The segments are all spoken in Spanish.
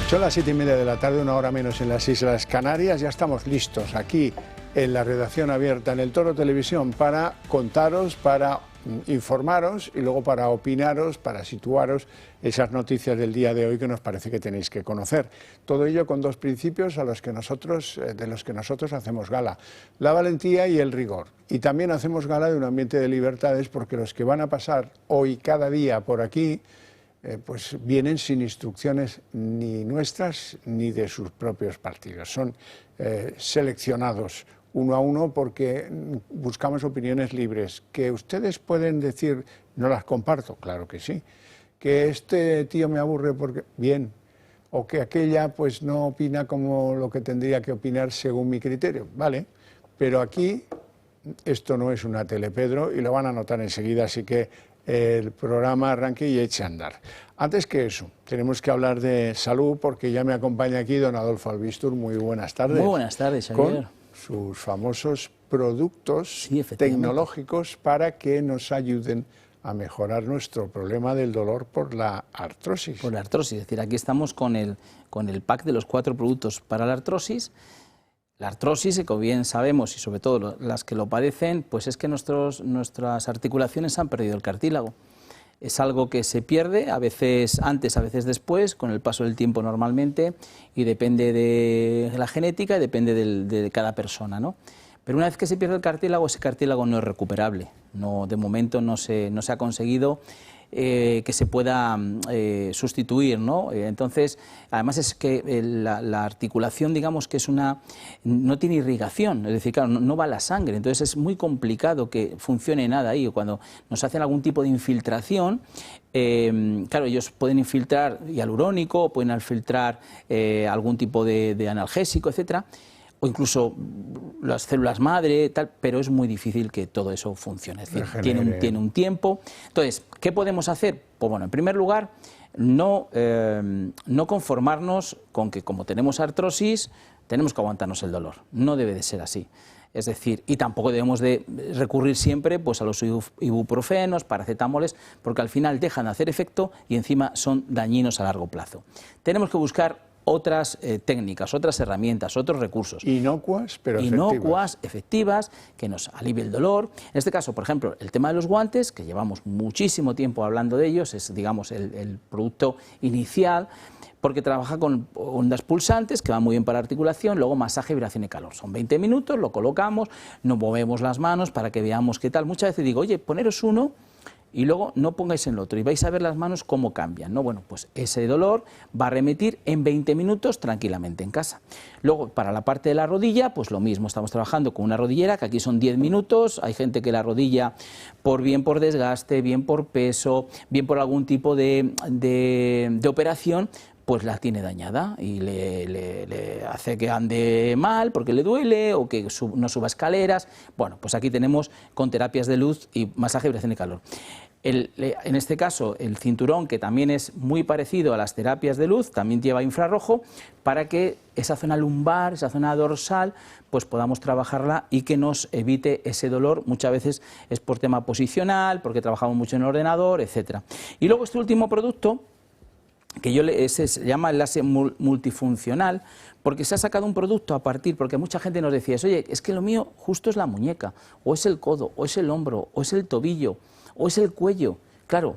Son las 7:30 de la tarde, una hora menos en las Islas Canarias. Ya estamos listos aquí en la redacción abierta en el Toro Televisión para contaros, para informaros y luego para opinaros, para situaros esas noticias del día de hoy que nos parece que tenéis que conocer. Todo ello con dos principios de los que nosotros hacemos gala: la valentía y el rigor. Y también hacemos gala de un ambiente de libertades, porque los que van a pasar hoy cada día por aquí pues vienen sin instrucciones ni nuestras ni de sus propios partidos. Son seleccionados uno a uno porque buscamos opiniones libres. Que ustedes pueden decir, no las comparto, claro que sí. Que este tío me aburre porque, bien, o que aquella pues no opina como lo que tendría que opinar según mi criterio, vale, pero aquí esto no es una tele, Pedro, y lo van a notar enseguida, así que el programa arranque y eche a andar. Antes que eso, tenemos que hablar de salud, porque ya me acompaña aquí don Adolfo Albistur. Muy buenas tardes. Muy buenas tardes, Javier. Con sus famosos productos tecnológicos para que nos ayuden a mejorar nuestro problema del dolor por la artrosis. Por la artrosis, es decir, aquí estamos con el pack de los 4 productos para la artrosis. La artrosis, como bien sabemos, y sobre todo las que lo padecen, pues es que nuestras articulaciones han perdido el cartílago. Es algo que se pierde, a veces antes, a veces después, con el paso del tiempo normalmente, y depende de la genética y depende de cada persona, ¿no? Pero una vez que se pierde el cartílago, ese cartílago no es recuperable. No, de momento no se ha conseguido que se pueda sustituir, ¿no? Entonces, además es que la articulación, digamos que no tiene irrigación, es decir, claro, no va la sangre, entonces es muy complicado que funcione nada ahí. Cuando nos hacen algún tipo de infiltración, claro, ellos pueden infiltrar hialurónico, pueden infiltrar algún tipo de analgésico, etcétera, o incluso las células madre, tal, pero es muy difícil que todo eso funcione. Es decir, tiene un tiempo. Entonces, ¿qué podemos hacer? Pues bueno, en primer lugar, no conformarnos con que como tenemos artrosis, tenemos que aguantarnos el dolor. No debe de ser así. Es decir, y tampoco debemos de recurrir siempre pues, a los ibuprofenos, paracetamoles, porque al final dejan de hacer efecto y encima son dañinos a largo plazo. Tenemos que buscar otras técnicas, otras herramientas, otros recursos. Inocuas, pero efectivas, que nos alivie el dolor. En este caso, por ejemplo, el tema de los guantes, que llevamos muchísimo tiempo hablando de ellos, es, digamos, el producto inicial, porque trabaja con ondas pulsantes, que van muy bien para la articulación, luego masaje, vibración y calor. Son 20 minutos, lo colocamos, nos movemos las manos para que veamos qué tal. Muchas veces digo, oye, poneros uno y luego no pongáis en el otro y vais a ver las manos cómo cambian, ¿no? Bueno, pues ese dolor va a remitir en 20 minutos tranquilamente en casa. Luego, para la parte de la rodilla, pues lo mismo, estamos trabajando con una rodillera, que aquí son 10 minutos, hay gente que la rodilla, bien por desgaste, bien por peso, bien por algún tipo de operación, pues la tiene dañada y le hace que ande mal porque le duele o que no suba escaleras. Bueno, pues aquí tenemos con terapias de luz y masaje, vibración y calor. En este caso, el cinturón, que también es muy parecido a las terapias de luz, también lleva infrarrojo para que esa zona lumbar, esa zona dorsal, pues podamos trabajarla y que nos evite ese dolor. Muchas veces es por tema posicional, porque trabajamos mucho en el ordenador, etc. Y luego este último producto, que se llama el láser multifuncional, porque se ha sacado un producto a partir, porque mucha gente nos decía, oye, es que lo mío justo es la muñeca, o es el codo, o es el hombro, o es el tobillo, o es el cuello. Claro,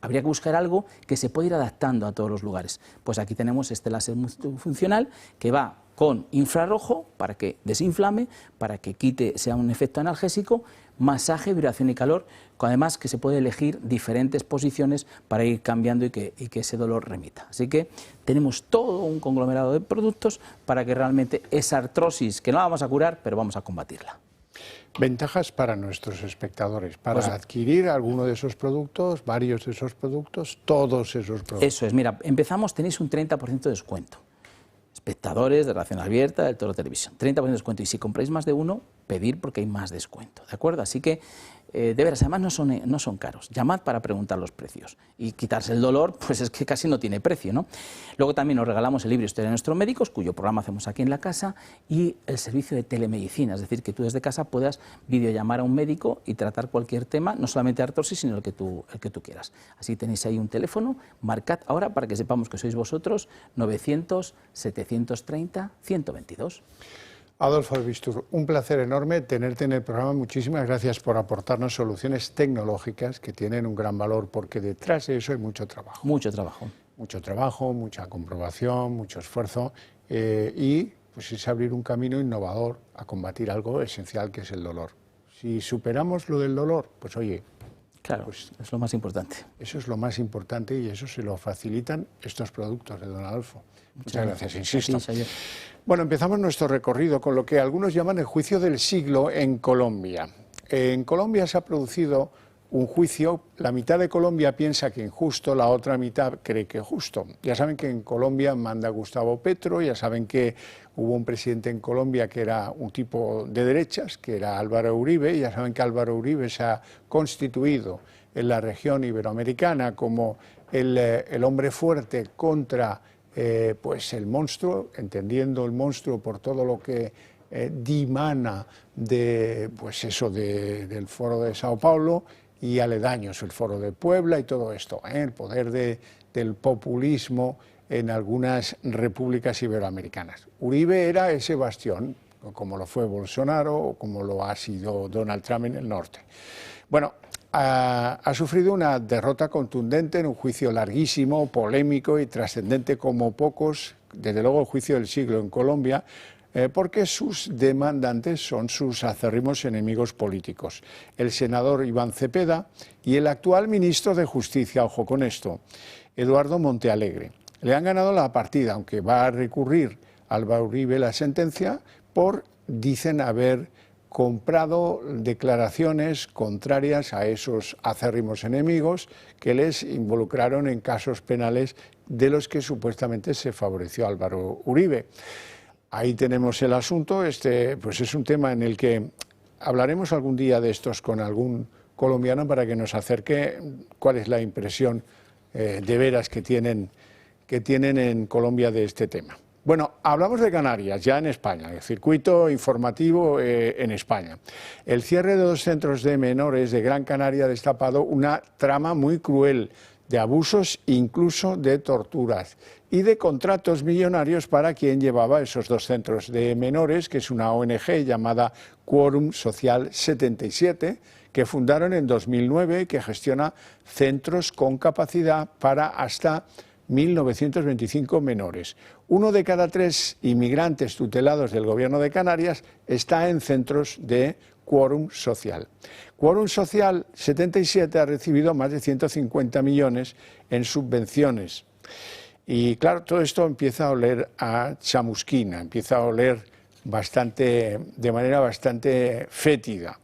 habría que buscar algo que se pueda ir adaptando a todos los lugares. Pues aquí tenemos este láser multifuncional que va con infrarrojo para que desinflame, para que sea un efecto analgésico, masaje, vibración y calor, además que se puede elegir diferentes posiciones para ir cambiando y que ese dolor remita. Así que tenemos todo un conglomerado de productos para que realmente esa artrosis, que no la vamos a curar, pero vamos a combatirla. Ventajas para nuestros espectadores, para adquirir alguno de esos productos, varios de esos productos, todos esos productos. Eso es, mira, tenéis un 30% de descuento. Espectadores de Redacción Abierta, del Toro Televisión, 30% de descuento. Y si compráis más de uno, pedir porque hay más descuento, ¿de acuerdo? Así que de veras, además no son caros. Llamad para preguntar los precios. Y quitarse el dolor, pues es que casi no tiene precio, ¿no? Luego también os regalamos el libro Historia de nuestros médicos, cuyo programa hacemos aquí en la casa, y el servicio de telemedicina, es decir, que tú desde casa puedas videollamar a un médico y tratar cualquier tema, no solamente artrosis, sino el que tú quieras. Así tenéis ahí un teléfono, marcad ahora para que sepamos que sois vosotros, 900-730-122. Adolfo Bistur, un placer enorme tenerte en el programa. Muchísimas gracias por aportarnos soluciones tecnológicas que tienen un gran valor, porque detrás de eso hay mucho trabajo. Mucho trabajo. Mucho trabajo, mucha comprobación, mucho esfuerzo y pues es abrir un camino innovador a combatir algo esencial que es el dolor. Si superamos lo del dolor, pues oye... Claro, pues es lo más importante. Eso es lo más importante y eso se lo facilitan estos productos de don Adolfo. Muchas gracias, insisto. Bueno, empezamos nuestro recorrido con lo que algunos llaman el juicio del siglo en Colombia. En Colombia se ha producido un juicio, la mitad de Colombia piensa que injusto, la otra mitad cree que justo. Ya saben que en Colombia manda Gustavo Petro, ya saben que hubo un presidente en Colombia que era un tipo de derechas, que era Álvaro Uribe, ya saben que Álvaro Uribe se ha constituido en la región iberoamericana como el hombre fuerte contra pues el monstruo, entendiendo el monstruo por todo lo que dimana de, pues eso, del Foro de Sao Paulo y aledaños, el Foro de Puebla y todo esto, el poder del populismo en algunas repúblicas iberoamericanas. Uribe era ese bastión, como lo fue Bolsonaro o como lo ha sido Donald Trump en el norte. Bueno, ha sufrido una derrota contundente en un juicio larguísimo, polémico y trascendente como pocos, desde luego el juicio del siglo en Colombia, porque sus demandantes son sus acérrimos enemigos políticos, el senador Iván Cepeda y el actual ministro de Justicia, ojo con esto, Eduardo Montealegre. Le han ganado la partida, aunque va a recurrir Álvaro Uribe la sentencia por, dicen, haber comprado declaraciones contrarias a esos acérrimos enemigos que les involucraron en casos penales de los que supuestamente se favoreció Álvaro Uribe. Ahí tenemos el asunto, pues es un tema en el que hablaremos algún día de estos con algún colombiano para que nos acerque cuál es la impresión de veras que tienen en Colombia de este tema. Bueno, hablamos de Canarias, ya en España, el circuito informativo en España. El cierre de 2 centros de menores de Gran Canaria ha destapado una trama muy cruel de abusos, incluso de torturas, y de contratos millonarios para quien llevaba esos 2 centros de menores, que es una ONG llamada Quórum Social 77, que fundaron en 2009 y que gestiona centros con capacidad para hasta 1.925 menores. 1 de cada 3 inmigrantes tutelados del Gobierno de Canarias está en centros de Quórum Social. Quórum Social 77 ha recibido más de 150 millones en subvenciones. Y claro, todo esto empieza a oler a chamusquina, empieza a oler de manera bastante fétida.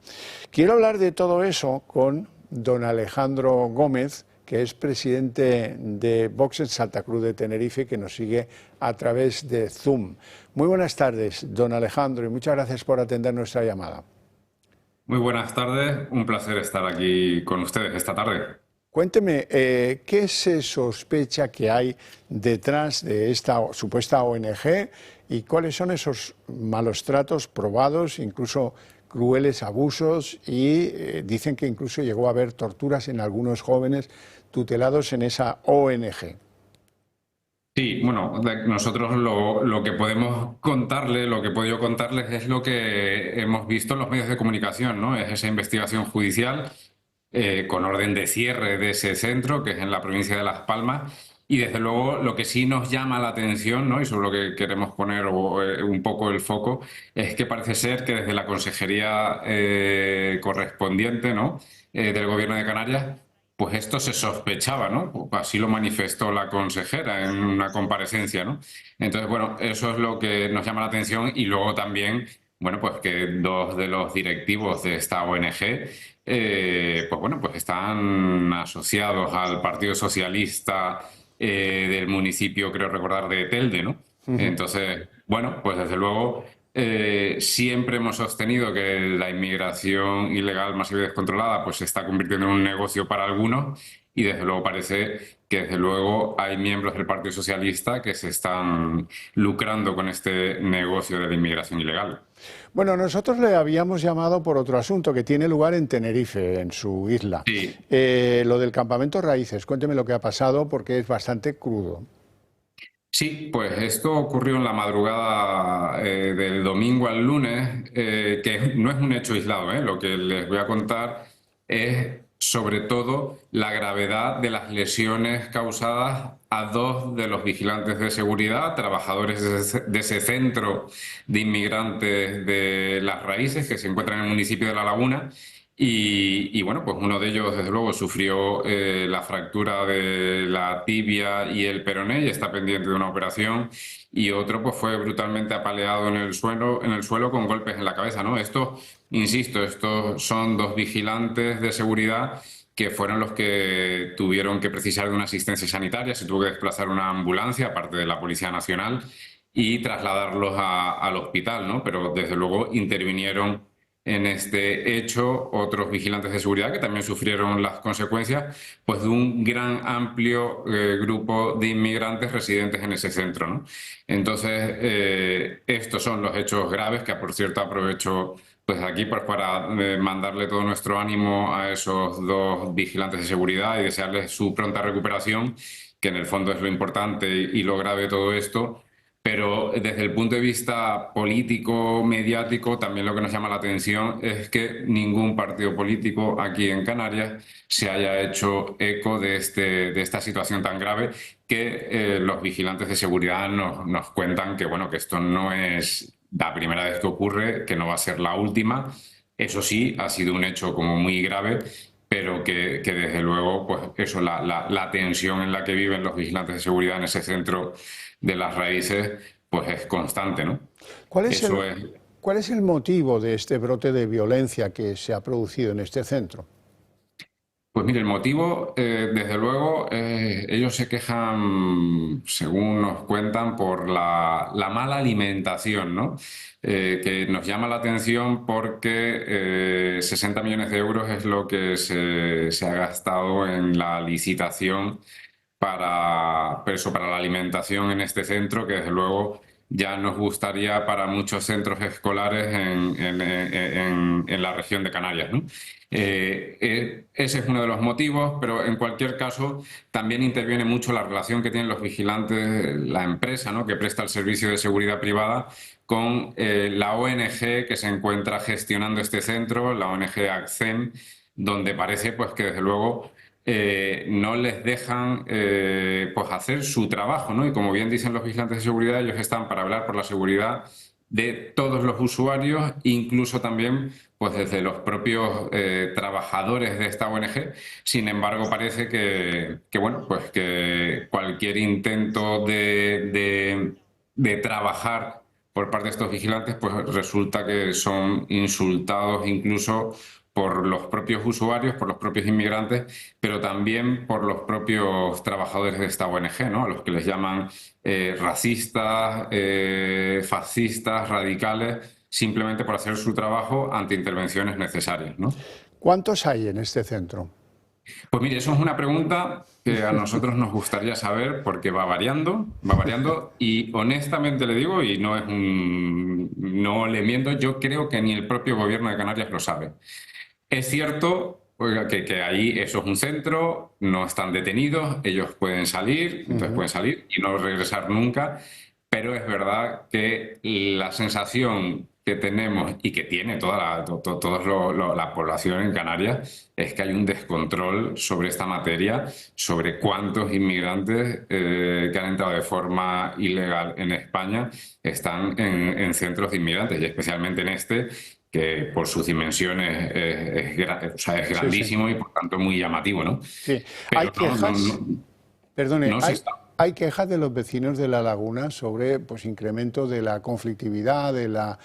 Quiero hablar de todo eso con don Alejandro Gómez, que es presidente de Vox en Santa Cruz de Tenerife, que nos sigue a través de Zoom. Muy buenas tardes, don Alejandro, y muchas gracias por atender nuestra llamada. Muy buenas tardes, un placer estar aquí con ustedes esta tarde. Cuénteme, ¿qué se sospecha que hay detrás de esta supuesta ONG y cuáles son esos malos tratos probados, incluso crueles abusos y dicen que incluso llegó a haber torturas en algunos jóvenes tutelados en esa ONG? Sí, bueno, nosotros lo que podemos contarles, lo que he podido contarles es lo que hemos visto en los medios de comunicación, ¿no? Es esa investigación judicial con orden de cierre de ese centro, que es en la provincia de Las Palmas, y desde luego lo que sí nos llama la atención, ¿no? Y sobre lo que queremos poner un poco el foco, es que parece ser que desde la consejería correspondiente, ¿no? Del Gobierno de Canarias, pues esto se sospechaba, ¿no? Así lo manifestó la consejera en una comparecencia, ¿no? Entonces, bueno, eso es lo que nos llama la atención y luego también, bueno, pues que 2 de los directivos de esta ONG, pues bueno, pues están asociados al Partido Socialista del municipio, creo recordar, de Telde, ¿no? Entonces, bueno, pues desde luego siempre hemos sostenido que la inmigración ilegal masiva y descontrolada pues se está convirtiendo en un negocio para algunos y desde luego parece que desde luego hay miembros del Partido Socialista que se están lucrando con este negocio de la inmigración ilegal. Bueno, nosotros le habíamos llamado por otro asunto que tiene lugar en Tenerife, en su isla. Sí. Lo del campamento Raíces, cuénteme lo que ha pasado porque es bastante crudo. Sí, pues esto ocurrió en la madrugada del domingo al lunes, que no es un hecho aislado, ¿eh? Lo que les voy a contar es sobre todo la gravedad de las lesiones causadas a dos de los vigilantes de seguridad, trabajadores de ese centro de inmigrantes de Las Raíces que se encuentra en el municipio de La Laguna. Y bueno, pues uno de ellos, desde luego, sufrió la fractura de la tibia y el peroné y está pendiente de una operación. Y otro, pues fue brutalmente apaleado en el suelo con golpes en la cabeza, ¿no? Esto, insisto, estos son dos vigilantes de seguridad que fueron los que tuvieron que precisar de una asistencia sanitaria. Se tuvo que desplazar una ambulancia, aparte de la Policía Nacional, y trasladarlos al hospital, ¿no? Pero desde luego intervinieron en este hecho otros vigilantes de seguridad que también sufrieron las consecuencias pues, de un gran amplio grupo de inmigrantes residentes en ese centro, ¿no? Entonces, estos son los hechos graves que, por cierto, aprovecho pues, aquí pues, para mandarle todo nuestro ánimo a esos dos vigilantes de seguridad y desearles su pronta recuperación, que en el fondo es lo importante y lo grave de todo esto. Pero desde el punto de vista político, mediático, también lo que nos llama la atención es que ningún partido político aquí en Canarias se haya hecho eco de esta situación tan grave que los vigilantes de seguridad nos cuentan que, bueno, que esto no es la primera vez que ocurre, que no va a ser la última. Eso sí, ha sido un hecho como muy grave, pero que desde luego, pues eso, la tensión en la que viven los vigilantes de seguridad en ese centro de Las Raíces, pues es constante, ¿no? ¿Cuál es Eso el, es. ¿Cuál es el motivo de este brote de violencia que se ha producido en este centro? Pues mire, el motivo, desde luego, ellos se quejan, según nos cuentan, por la mala alimentación, ¿no? Que nos llama la atención porque 60 millones de euros es lo que se ha gastado en la licitación para la alimentación en este centro, que desde luego ya nos gustaría para muchos centros escolares en la región de Canarias, ¿no? Ese es uno de los motivos, pero en cualquier caso también interviene mucho la relación que tienen los vigilantes, la empresa, ¿no?, que presta el servicio de seguridad privada con la ONG que se encuentra gestionando este centro, la ONG ACCEM, donde parece pues que desde luego no les dejan pues hacer su trabajo, ¿no? Y como bien dicen los vigilantes de seguridad, ellos están para velar por la seguridad de todos los usuarios, incluso también pues desde los propios trabajadores de esta ONG. Sin embargo, parece que bueno, pues que cualquier intento de trabajar por parte de estos vigilantes, pues resulta que son insultados incluso por los propios usuarios, por los propios inmigrantes, pero también por los propios trabajadores de esta ONG, ¿no?, a los que les llaman racistas, fascistas, radicales, simplemente por hacer su trabajo ante intervenciones necesarias, ¿no? ¿Cuántos hay en este centro? Pues mire, eso es una pregunta que a nosotros nos gustaría saber porque va variando y honestamente le digo, y no le miento, yo creo que ni el propio gobierno de Canarias lo sabe. Es cierto, oiga, que ahí eso es un centro, no están detenidos, ellos pueden salir, entonces pueden salir y no regresar nunca, pero es verdad que la sensación que tenemos y que tiene toda la población en Canarias es que hay un descontrol sobre esta materia, sobre cuántos inmigrantes que han entrado de forma ilegal en España están en centros de inmigrantes y especialmente en este, que por sus dimensiones o sea, es grandísimo, sí, y por tanto muy llamativo, ¿no? Sí, Pero hay quejas, perdone, no se está. hay quejas de los vecinos de La Laguna sobre pues incremento de la conflictividad, de la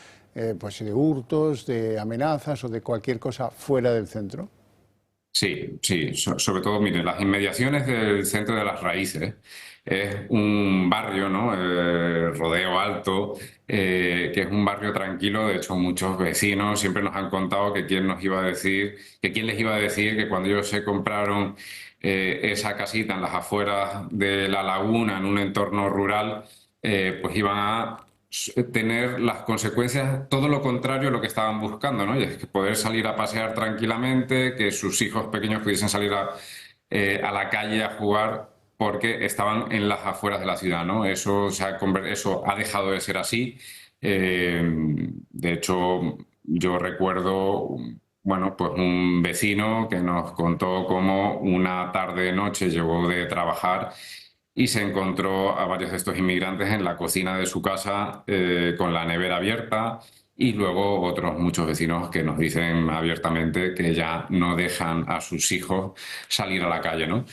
pues de hurtos, de amenazas o de cualquier cosa fuera del centro. Sí, sí, sobre todo, miren, las inmediaciones del Centro de las Raíces es un barrio, ¿no? Rodeo Alto, que es un barrio tranquilo. De hecho, muchos vecinos siempre nos han contado que quién nos iba a decir, que quién les iba a decir que cuando ellos se compraron esa casita en las afueras de la laguna, en un entorno rural, pues iban a tener las consecuencias, todo lo contrario a lo que estaban buscando, ¿no? Y es que poder salir a pasear tranquilamente, que sus hijos pequeños pudiesen salir a la calle a jugar porque estaban en las afueras de la ciudad, ¿no? Eso ha dejado de ser así. De hecho, yo recuerdo, bueno, pues un vecino que nos contó cómo una tarde-noche llegó de trabajar y se encontró a varios de estos inmigrantes en la cocina de su casa con la nevera abierta, y luego otros muchos vecinos que nos dicen abiertamente que ya no dejan a sus hijos salir a la calle, ¿no?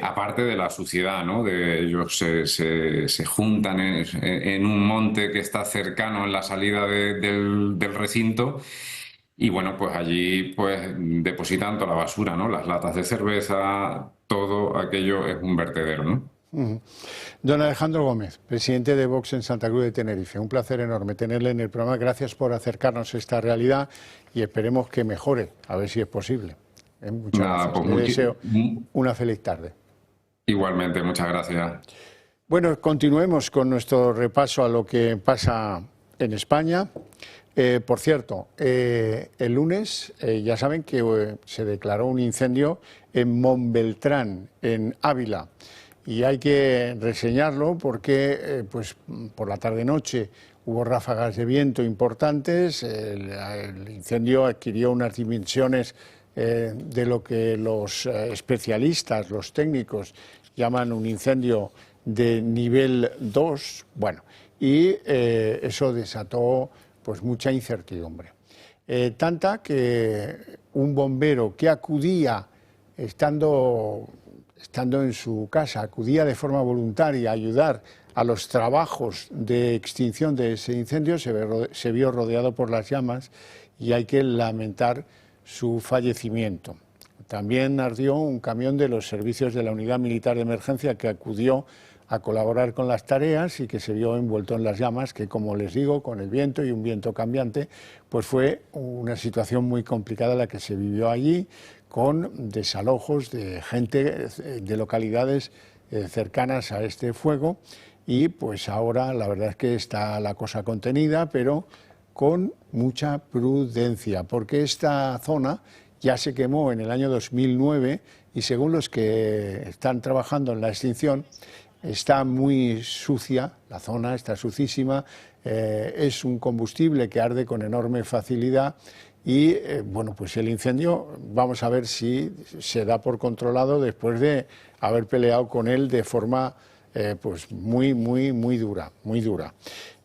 Aparte de la suciedad, ¿no? De ellos se juntan en un monte que está cercano en la salida del recinto. Y bueno, pues allí pues depositan toda la basura, ¿no? Las latas de cerveza, todo aquello es un vertedero, ¿no? Don Alejandro Gómez, presidente de Vox en Santa Cruz de Tenerife, un placer enorme tenerle en el programa. Gracias por acercarnos a esta realidad y esperemos que mejore, a ver si es posible. Muchas Nada, gracias. pues Le deseo una feliz tarde. Igualmente, muchas gracias. Bueno, continuemos con nuestro repaso a lo que pasa en España. Por cierto, el lunes ya saben que se declaró un incendio en Montbeltrán, en Ávila. Y hay que reseñarlo porque pues, por la tarde-noche hubo ráfagas de viento importantes, el incendio adquirió unas dimensiones de lo que los especialistas, los técnicos, llaman un incendio de nivel 2, bueno, y eso desató pues, mucha incertidumbre. Tanta que un bombero que acudía estando en su casa, acudía de forma voluntaria a ayudar a los trabajos de extinción de ese incendio, se vio rodeado por las llamas y hay que lamentar su fallecimiento. También ardió un camión de los servicios de la Unidad Militar de Emergencia que acudió a colaborar con las tareas y que se vio envuelto en las llamas, que como les digo, con el viento y un viento cambiante, pues fue una situación muy complicada la que se vivió allí, con desalojos de gente de localidades cercanas a este fuego, y pues ahora la verdad es que está la cosa contenida, pero con mucha prudencia, porque esta zona ya se quemó en el año 2009 y según los que están trabajando en la extinción, está muy sucia, la zona está sucísima, es un combustible que arde con enorme facilidad. Y bueno, pues el incendio, vamos a ver si se da por controlado después de haber peleado con él de forma pues muy dura, muy dura.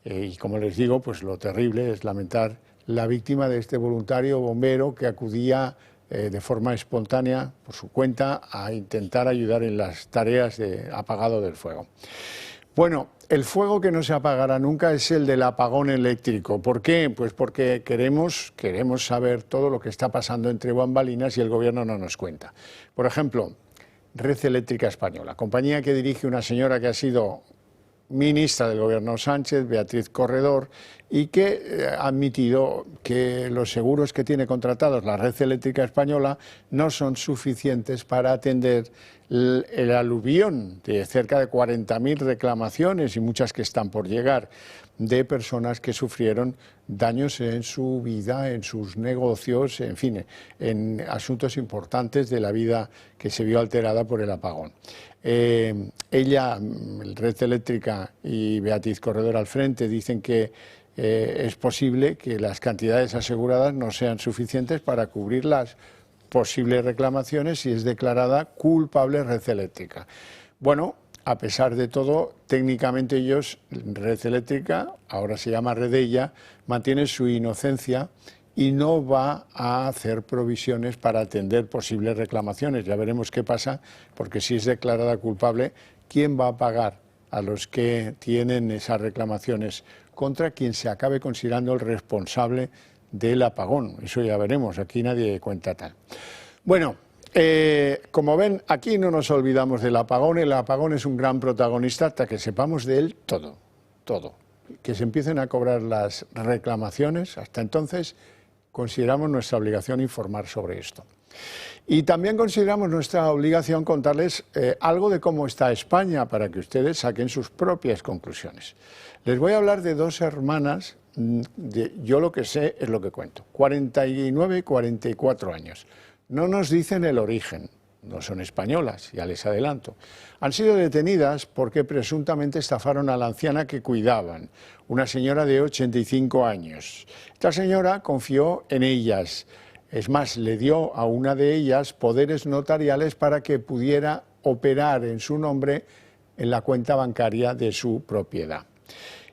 Y como les digo, pues lo terrible es lamentar la víctima de este voluntario bombero que acudía de forma espontánea, por su cuenta, a intentar ayudar en las tareas de apagado del fuego. Bueno, el fuego que no se apagará nunca es el del apagón eléctrico. ¿Por qué? Pues porque queremos saber todo lo que está pasando entre bambalinas y el Gobierno no nos cuenta. Por ejemplo, Red Eléctrica Española, compañía que dirige una señora que ha sido ministra del Gobierno Sánchez, Beatriz Corredor, y que ha admitido que los seguros que tiene contratados la Red Eléctrica Española no son suficientes para atender el aluvión de cerca de 40.000 reclamaciones y muchas que están por llegar de personas que sufrieron daños en su vida, en sus negocios, en fin, en asuntos importantes de la vida que se vio alterada por el apagón. Ella, Red Eléctrica y Beatriz Corredor al frente, dicen que es posible que las cantidades aseguradas no sean suficientes para cubrir las posibles reclamaciones si es declarada culpable Red Eléctrica. Bueno, a pesar de todo, técnicamente ellos, Red Eléctrica, ahora se llama Redella, mantiene su inocencia y no va a hacer provisiones para atender posibles reclamaciones. Ya veremos qué pasa, porque si es declarada culpable, ¿quién va a pagar a los que tienen esas reclamaciones contra quien se acabe considerando el responsable del apagón? Eso ya veremos, aquí nadie cuenta tal. Bueno, como ven, aquí no nos olvidamos del apagón. El apagón es un gran protagonista hasta que sepamos de él todo, todo. Que se empiecen a cobrar las reclamaciones, hasta entonces consideramos nuestra obligación informar sobre esto. Y también consideramos nuestra obligación contarles algo de cómo está España para que ustedes saquen sus propias conclusiones. Les voy a hablar de dos hermanas, yo lo que sé es lo que cuento, 49 y 44 años. No nos dicen el origen, no son españolas, ya les adelanto. Han sido detenidas porque presuntamente estafaron a la anciana que cuidaban, una señora de 85 años. Esta señora confió en ellas. Es más, le dio a una de ellas poderes notariales para que pudiera operar en su nombre en la cuenta bancaria de su propiedad.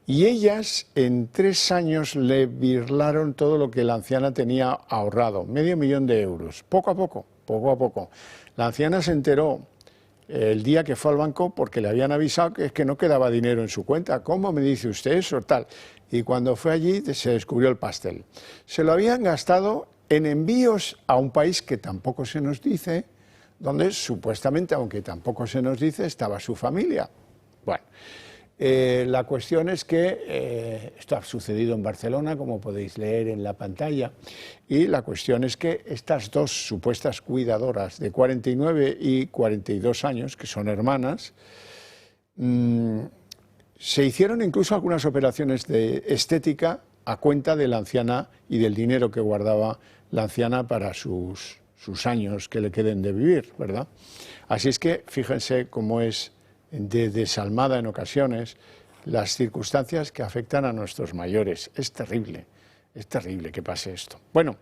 Y ellas en 3 años le birlaron todo lo que la anciana tenía ahorrado, $500.000 de euros, poco a poco, poco a poco. La anciana se enteró el día que fue al banco porque le habían avisado que es que no quedaba dinero en su cuenta. ¿Cómo me dice usted eso? Tal. Y cuando fue allí se descubrió el pastel. Se lo habían gastado en envíos a un país que tampoco se nos dice, donde supuestamente, aunque tampoco se nos dice, estaba su familia. Bueno, la cuestión es que esto ha sucedido en Barcelona, como podéis leer en la pantalla, y la cuestión es que estas dos supuestas cuidadoras de 49 y 42 años, que son hermanas, se hicieron incluso algunas operaciones de estética a cuenta de la anciana y del dinero que guardaba la anciana para sus años que le queden de vivir, ¿verdad? Así es que fíjense cómo es de desalmada en ocasiones las circunstancias que afectan a nuestros mayores. Es terrible que pase esto. Bueno,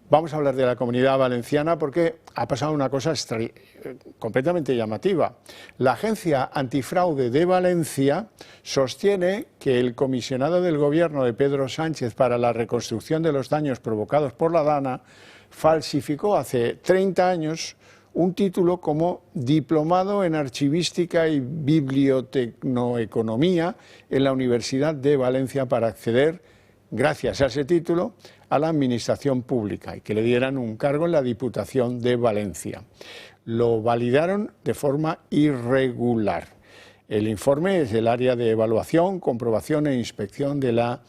vamos a hablar de la Comunidad Valenciana porque ha pasado una cosa completamente llamativa. La Agencia Antifraude de Valencia sostiene que el comisionado del Gobierno de Pedro Sánchez para la reconstrucción de los daños provocados por la DANA falsificó hace 30 años un título como Diplomado en Archivística y Bibliotecnoeconomía en la Universidad de Valencia para acceder, gracias a ese título, a la administración pública y que le dieran un cargo en la Diputación de Valencia. Lo validaron de forma irregular. El informe es del área de evaluación, comprobación e inspección de la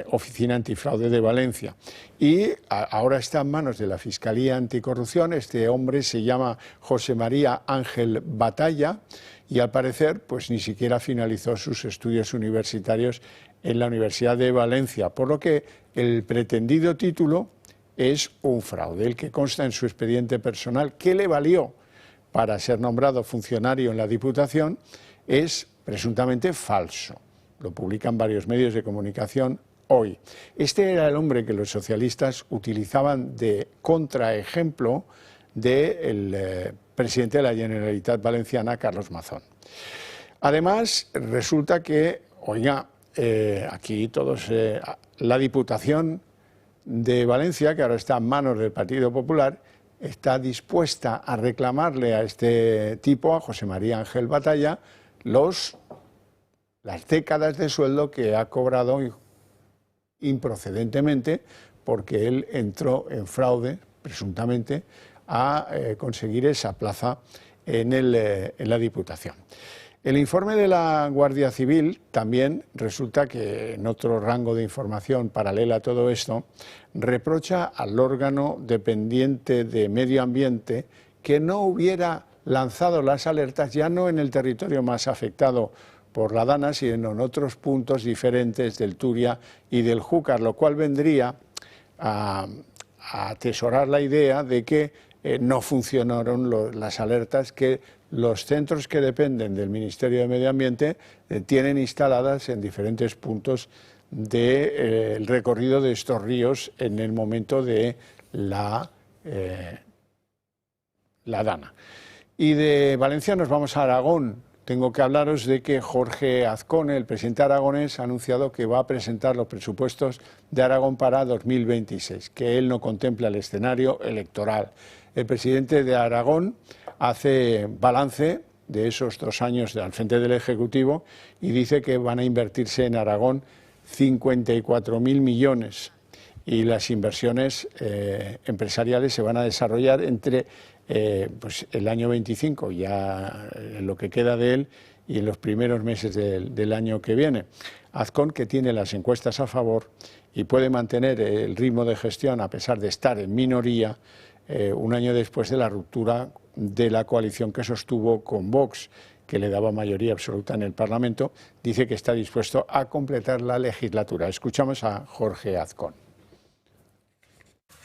Oficina Antifraude de Valencia y ahora está en manos de la Fiscalía Anticorrupción. Este hombre se llama José María Ángel Batalla y al parecer pues ni siquiera finalizó sus estudios universitarios en la Universidad de Valencia, por lo que el pretendido título es un fraude, el que consta en su expediente personal, que le valió para ser nombrado funcionario en la Diputación, es presuntamente falso. Lo publican varios medios de comunicación hoy. Este era el hombre que los socialistas utilizaban de contraejemplo del presidente de la Generalitat Valenciana, Carlos Mazón. Además, resulta que, oiga, aquí todos, la Diputación de Valencia, que ahora está en manos del Partido Popular, está dispuesta a reclamarle a este tipo, a José María Ángel Batalla, las décadas de sueldo que ha cobrado improcedentemente porque él entró en fraude, presuntamente, a conseguir esa plaza en la Diputación. El informe de la Guardia Civil también resulta que, en otro rango de información paralela a todo esto, reprocha al órgano dependiente de Medio Ambiente que no hubiera lanzado las alertas, ya no en el territorio más afectado por la DANA, sino en otros puntos diferentes del Turia y del Júcar, lo cual vendría a atesorar la idea de que no funcionaron las alertas que los centros que dependen del Ministerio de Medio Ambiente tienen instaladas en diferentes puntos del recorrido de estos ríos en el momento de la DANA. Y de Valencia nos vamos a Aragón. Tengo que hablaros de que Jorge Azcone, el presidente aragonés, ha anunciado que va a presentar los presupuestos de Aragón para 2026, que él no contempla el escenario electoral. El presidente de Aragón hace balance de esos 2 años al frente del Ejecutivo y dice que van a invertirse en Aragón 54.000 millones y las inversiones empresariales se van a desarrollar entre pues el año 25, ya lo que queda de él, y en los primeros meses del año que viene. Azcón, que tiene las encuestas a favor y puede mantener el ritmo de gestión a pesar de estar en minoría, un año después de la ruptura de la coalición que sostuvo con Vox, que le daba mayoría absoluta en el Parlamento, dice que está dispuesto a completar la legislatura. Escuchamos a Jorge Azcón.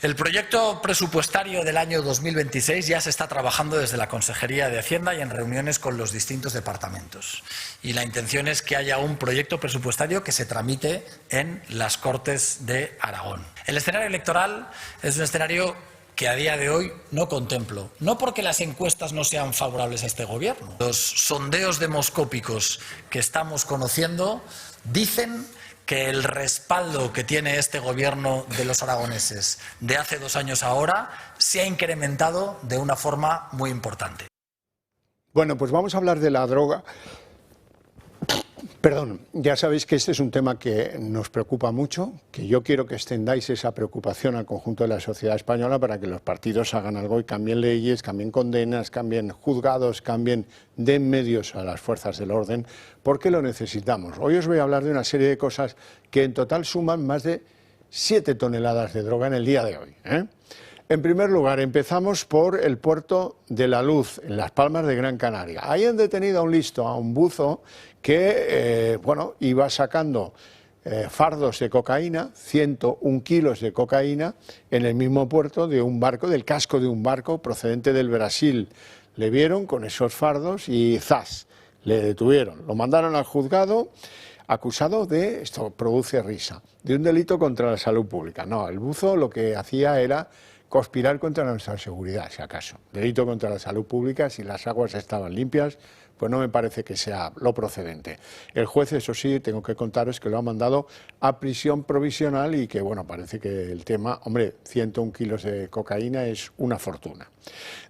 El proyecto presupuestario del año 2026 ya se está trabajando desde la Consejería de Hacienda y en reuniones con los distintos departamentos. Y la intención es que haya un proyecto presupuestario que se tramite en las Cortes de Aragón. El escenario electoral es un escenario que a día de hoy no contemplo, no porque las encuestas no sean favorables a este gobierno. Los sondeos demoscópicos que estamos conociendo dicen que el respaldo que tiene este gobierno de los aragoneses de hace 2 años ahora se ha incrementado de una forma muy importante. Bueno, pues vamos a hablar de la droga. Perdón, ya sabéis que este es un tema que nos preocupa mucho, que yo quiero que extendáis esa preocupación al conjunto de la sociedad española para que los partidos hagan algo y cambien leyes, cambien condenas, cambien juzgados, cambien, den medios a las fuerzas del orden, porque lo necesitamos. Hoy os voy a hablar de una serie de cosas que en total suman más de 7 toneladas de droga en el día de hoy, En primer lugar, empezamos por el puerto de La Luz, en Las Palmas de Gran Canaria. Ahí han detenido a un listo, a un buzo, que iba sacando fardos de cocaína, 101 kilos de cocaína, en el mismo puerto de un barco, del casco de un barco procedente del Brasil. Le vieron con esos fardos y ¡zas!, le detuvieron. Lo mandaron al juzgado, acusado de, esto produce risa, de un delito contra la salud pública. No, el buzo lo que hacía era conspirar contra nuestra seguridad, si acaso. Delito contra la salud pública, si las aguas estaban limpias, pues no me parece que sea lo procedente. El juez, eso sí, tengo que contaros que lo ha mandado a prisión provisional y que, bueno, parece que el tema, hombre, 101 kilos de cocaína es una fortuna.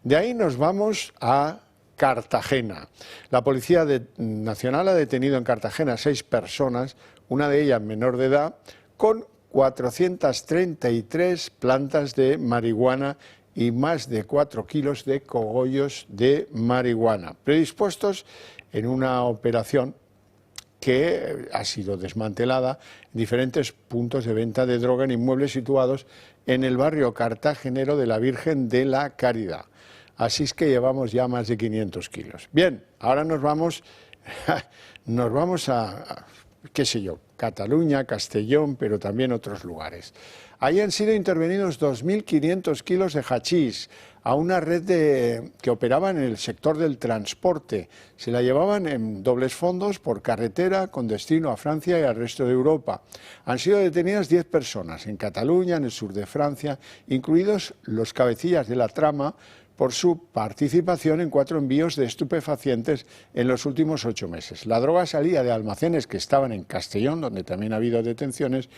De ahí nos vamos a Cartagena. La Policía Nacional ha detenido en Cartagena 6 personas, una de ellas menor de edad, con 433 plantas de marihuana y más de 4 kilos de cogollos de marihuana, predispuestos en una operación que ha sido desmantelada en diferentes puntos de venta de droga en inmuebles situados en el barrio cartagenero de la Virgen de la Caridad. Así es que llevamos ya más de 500 kilos. Bien, ahora nos vamos a qué sé yo, Cataluña, Castellón, pero también otros lugares. Ahí han sido intervenidos 2.500 kilos de hachís a una red que operaba en el sector del transporte. Se la llevaban en dobles fondos por carretera con destino a Francia y al resto de Europa. Han sido detenidas 10 personas en Cataluña, en el sur de Francia, incluidos los cabecillas de la trama, por su participación en 4 envíos de estupefacientes en los últimos 8 meses. La droga salía de almacenes que estaban en Castellón, donde también ha habido detenciones,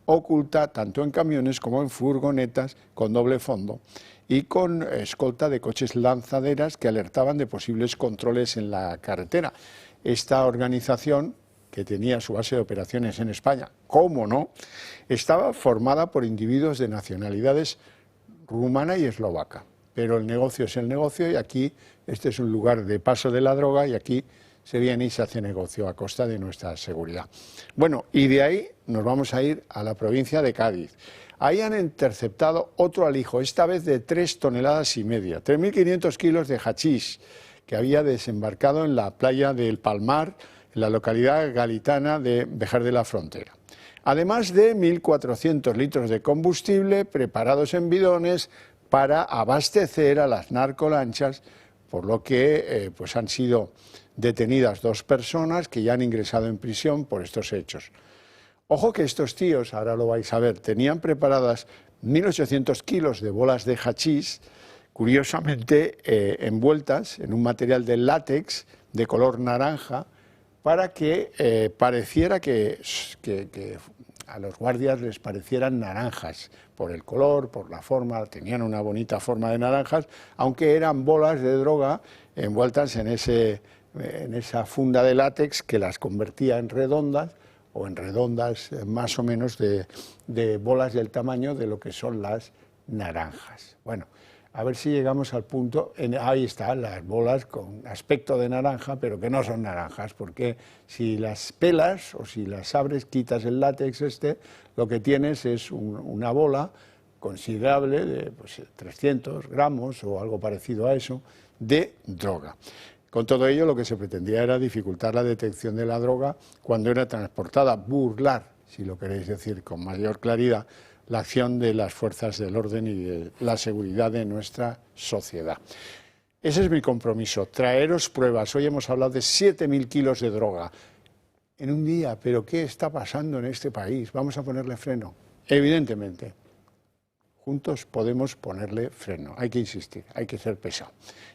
oculta tanto en camiones como en furgonetas con doble fondo y con escolta de coches lanzaderas que alertaban de posibles controles en la carretera. Esta organización, que tenía su base de operaciones en España, cómo no, estaba formada por individuos de nacionalidades rumana y eslovaca. Pero el negocio es el negocio y aquí este es un lugar de paso de la droga y aquí se viene y se hace negocio a costa de nuestra seguridad. Bueno, y de ahí nos vamos a ir a la provincia de Cádiz. Ahí han interceptado otro alijo, esta vez de 3,5 toneladas, 3.500 kilos de hachís que había desembarcado en la playa del Palmar, en la localidad gaditana de Béjar de la Frontera. Además de 1.400 litros de combustible preparados en bidones para abastecer a las narcolanchas, por lo que pues han sido detenidas 2 personas que ya han ingresado en prisión por estos hechos. Ojo que estos tíos, ahora lo vais a ver, tenían preparadas 1.800 kilos de bolas de hachís, curiosamente envueltas en un material de látex de color naranja, para que pareciera que a los guardias les parecieran naranjas, por el color, por la forma, tenían una bonita forma de naranjas, aunque eran bolas de droga envueltas en esa funda de látex que las convertía en redondas, o en redondas, más o menos de bolas del tamaño de lo que son las naranjas. Bueno, a ver si llegamos al punto, ahí están las bolas con aspecto de naranja, pero que no son naranjas, porque si las pelas o si las abres, quitas el látex lo que tienes es una bola considerable de 300 gramos o algo parecido a eso, de droga. Con todo ello, lo que se pretendía era dificultar la detección de la droga cuando era transportada, burlar, si lo queréis decir con mayor claridad, la acción de las fuerzas del orden y de la seguridad de nuestra sociedad. Ese es mi compromiso, traeros pruebas. Hoy hemos hablado de 7.000 kilos de droga en un día, pero ¿qué está pasando en este país? ¿Vamos a ponerle freno? Evidentemente, juntos podemos ponerle freno, hay que insistir, hay que ser pesado,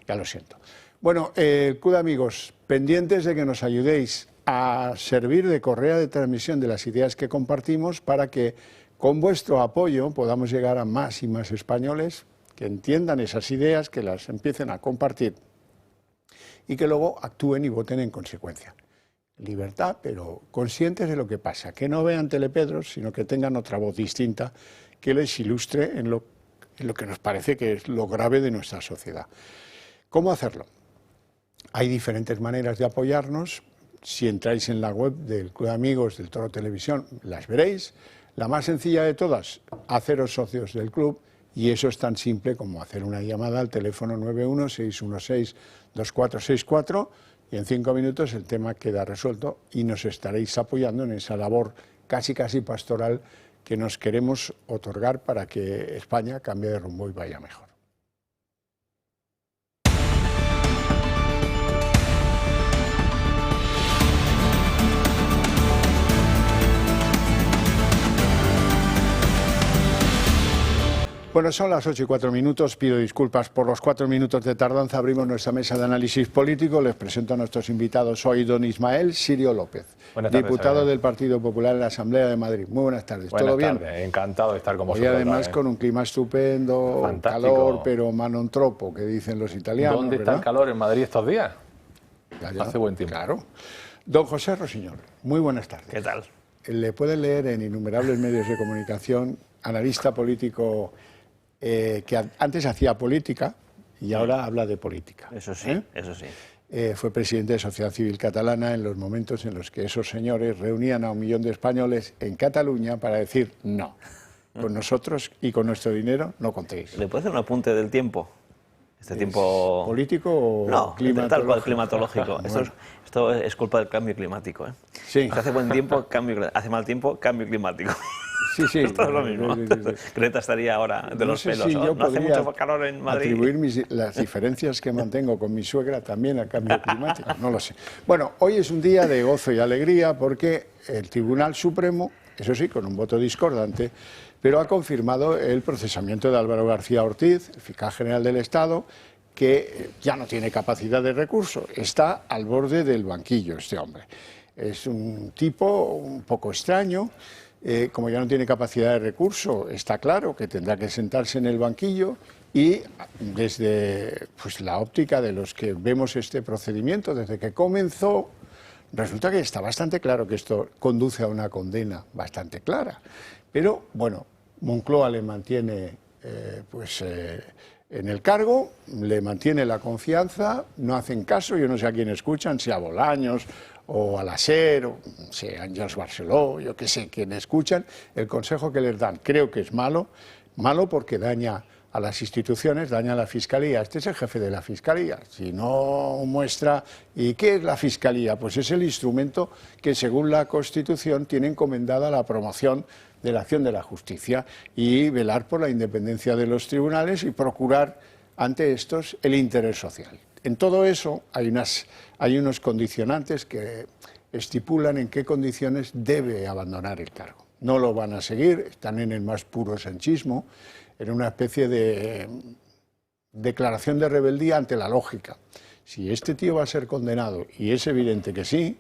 ya lo siento. Bueno, CUD amigos, pendientes de que nos ayudéis a servir de correa de transmisión de las ideas que compartimos para que con vuestro apoyo podamos llegar a más y más españoles que entiendan esas ideas, que las empiecen a compartir y que luego actúen y voten en consecuencia. Libertad, pero conscientes de lo que pasa, que no vean Telepedros, sino que tengan otra voz distinta que les ilustre en lo que nos parece que es lo grave de nuestra sociedad. ¿Cómo hacerlo? Hay diferentes maneras de apoyarnos. Si entráis en la web del Club de Amigos del Toro Televisión, las veréis. La más sencilla de todas, haceros socios del club, y eso es tan simple como hacer una llamada al teléfono 91-616-2464 y en 5 minutos el tema queda resuelto y nos estaréis apoyando en esa labor casi pastoral que nos queremos otorgar para que España cambie de rumbo y vaya mejor. Bueno, son las 8:04, pido disculpas por los 4 minutos de tardanza, abrimos nuestra mesa de análisis político, les presento a nuestros invitados hoy don Ismael Sirio López, diputado del Partido Popular en la Asamblea de Madrid. Muy buenas tardes, ¿todo bien? Buenas tardes, encantado de estar con vosotros. Y además con un clima estupendo, fantástico. Calor, pero non troppo, que dicen los italianos. ¿Dónde está el calor en Madrid estos días? Ya. Hace buen tiempo. Claro. Don José Rosiñol, muy buenas tardes. ¿Qué tal? Le pueden leer en innumerables medios de comunicación, analista político que antes hacía política y ahora habla de política. Eso sí, eso sí. Fue presidente de Sociedad Civil Catalana en los momentos en los que esos señores reunían a 1 millón de españoles en Cataluña para decir no. Con nosotros y con nuestro dinero no contéis. ¿Le puede hacer un apunte del tiempo? Este tiempo... ¿Político o no, climatológico? Tal cual, climatológico. Bueno. Esto es culpa del cambio climático. Sí. Si hace buen tiempo, hace mal tiempo, cambio climático. Sí. Esto es lo mismo. Sí. Greta estaría ahora de los pelos. Si yo no hace mucho calor en Madrid. Atribuir las diferencias que mantengo con mi suegra también al cambio climático, no lo sé. Bueno, hoy es un día de gozo y alegría porque el Tribunal Supremo, eso sí, con un voto discordante, pero ha confirmado el procesamiento de Álvaro García Ortiz, el fiscal general del Estado, que ya no tiene capacidad de recurso, está al borde del banquillo este hombre. Es un tipo un poco extraño. Como ya no tiene capacidad de recurso, está claro que tendrá que sentarse en el banquillo y desde la óptica de los que vemos este procedimiento, desde que comenzó, resulta que está bastante claro que esto conduce a una condena bastante clara. Pero, bueno, Moncloa le mantiene en el cargo, le mantiene la confianza, no hacen caso, yo no sé a quién escuchan, si a Bolaños o al SER, o sea, Àngels Barceló, yo qué sé, quién escuchan, el consejo que les dan creo que es malo porque daña a las instituciones, daña a la Fiscalía. Este es el jefe de la Fiscalía. Si no muestra... ¿Y qué es la Fiscalía? Pues es el instrumento que, según la Constitución, tiene encomendada la promoción de la acción de la justicia y velar por la independencia de los tribunales y procurar ante estos el interés social. En todo eso hay unos condicionantes que estipulan en qué condiciones debe abandonar el cargo. No lo van a seguir, están en el más puro sanchismo, en una especie de declaración de rebeldía ante la lógica. Si este tío va a ser condenado, y es evidente que sí,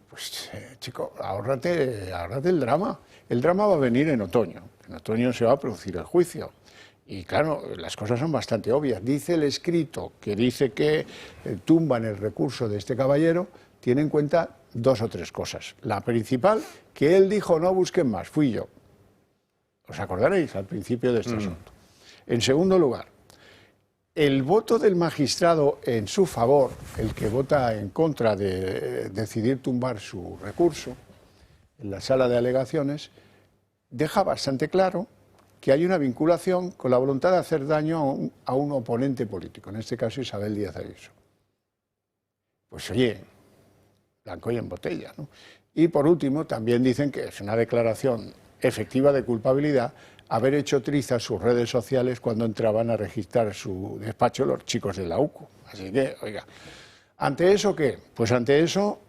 pues chico, ahórrate el drama. El drama va a venir en otoño se va a producir el juicio. Y claro, las cosas son bastante obvias. Dice el escrito que dice que tumban el recurso de este caballero, tiene en cuenta 2 o 3 cosas. La principal, que él dijo no busquen más, fui yo. ¿Os acordaréis al principio de este asunto? En segundo lugar, el voto del magistrado en su favor, el que vota en contra de decidir tumbar su recurso, en la sala de alegaciones, deja bastante claro que hay una vinculación con la voluntad de hacer daño a un oponente político, en este caso Isabel Díaz Ayuso. Pues oye, blanco y en botella, ¿no? Y por último, también dicen que es una declaración efectiva de culpabilidad haber hecho trizas sus redes sociales cuando entraban a registrar su despacho los chicos de la UCO. Así que, oiga, ¿ante eso qué? Pues ante eso,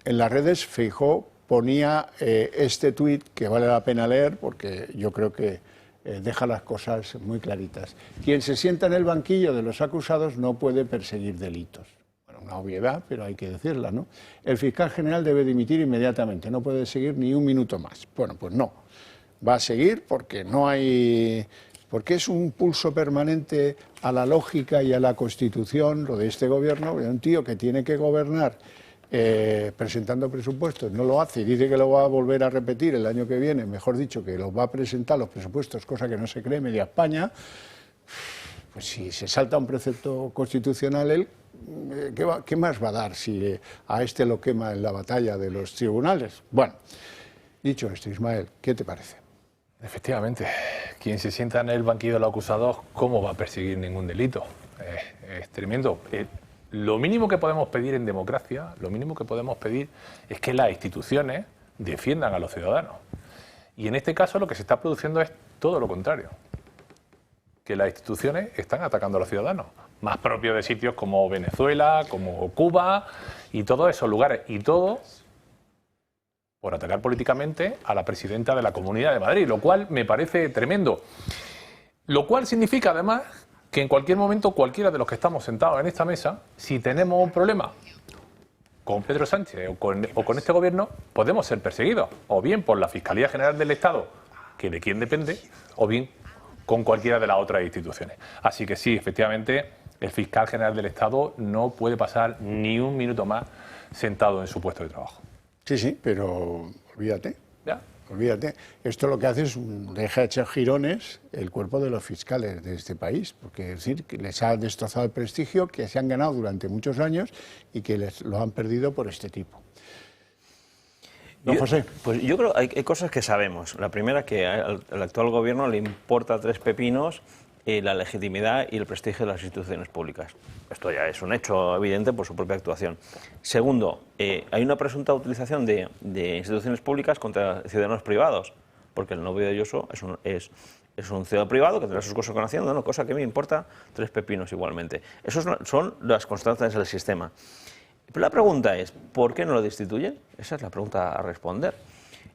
en las redes Feijóo ponía este tuit que vale la pena leer porque yo creo que deja las cosas muy claritas. Quien se sienta en el banquillo de los acusados no puede perseguir delitos. Bueno, una obviedad, pero hay que decirla, ¿no? El fiscal general debe dimitir inmediatamente, no puede seguir ni un minuto más. Bueno, pues no, va a seguir porque no hay... porque es un pulso permanente a la lógica y a la Constitución, lo de este gobierno, de un tío que tiene que gobernar presentando presupuestos, no lo hace y dice que lo va a volver a repetir el año que viene, mejor dicho, que los va a presentar los presupuestos, cosa que no se cree media España. Pues si se salta un precepto constitucional, él, ¿qué más va a dar si a este lo quema en la batalla de los tribunales? Bueno, dicho esto, Ismael, ¿qué te parece? Efectivamente, quien se sienta en el banquillo de los acusados, ¿cómo va a perseguir ningún delito? Es tremendo. Lo mínimo que podemos pedir en democracia, lo mínimo que podemos pedir es que las instituciones defiendan a los ciudadanos. Y en este caso lo que se está produciendo es todo lo contrario. Que las instituciones están atacando a los ciudadanos, más propio de sitios como Venezuela, como Cuba y todos esos lugares. Y todo por atacar políticamente a la presidenta de la Comunidad de Madrid, lo cual me parece tremendo. Lo cual significa además que en cualquier momento cualquiera de los que estamos sentados en esta mesa, si tenemos un problema con Pedro Sánchez o con este gobierno, podemos ser perseguidos, o bien por la Fiscalía General del Estado, que de quién depende, o bien con cualquiera de las otras instituciones. Así que sí, efectivamente, el fiscal general del Estado no puede pasar ni un minuto más sentado en su puesto de trabajo. Sí, sí, pero olvídate. ¿Ya? Olvídate, esto lo que hace es deja echar girones el cuerpo de los fiscales de este país, porque es decir, que les ha destrozado el prestigio que se han ganado durante muchos años y que lo han perdido por este tipo. Don José. Pues yo creo que hay cosas que sabemos. La primera, que al actual gobierno le importa 3 pepinos la legitimidad y el prestigio de las instituciones públicas. Esto ya es un hecho evidente por su propia actuación. Segundo, hay una presunta utilización de instituciones públicas contra ciudadanos privados, porque el novio de Ayuso es un ciudadano privado que tendrá sus cosas con Hacienda, ¿no? Cosa que me importa 3 pepinos igualmente. Esas son las constantes del sistema. Pero la pregunta es, ¿por qué no lo destituyen? Esa es la pregunta a responder.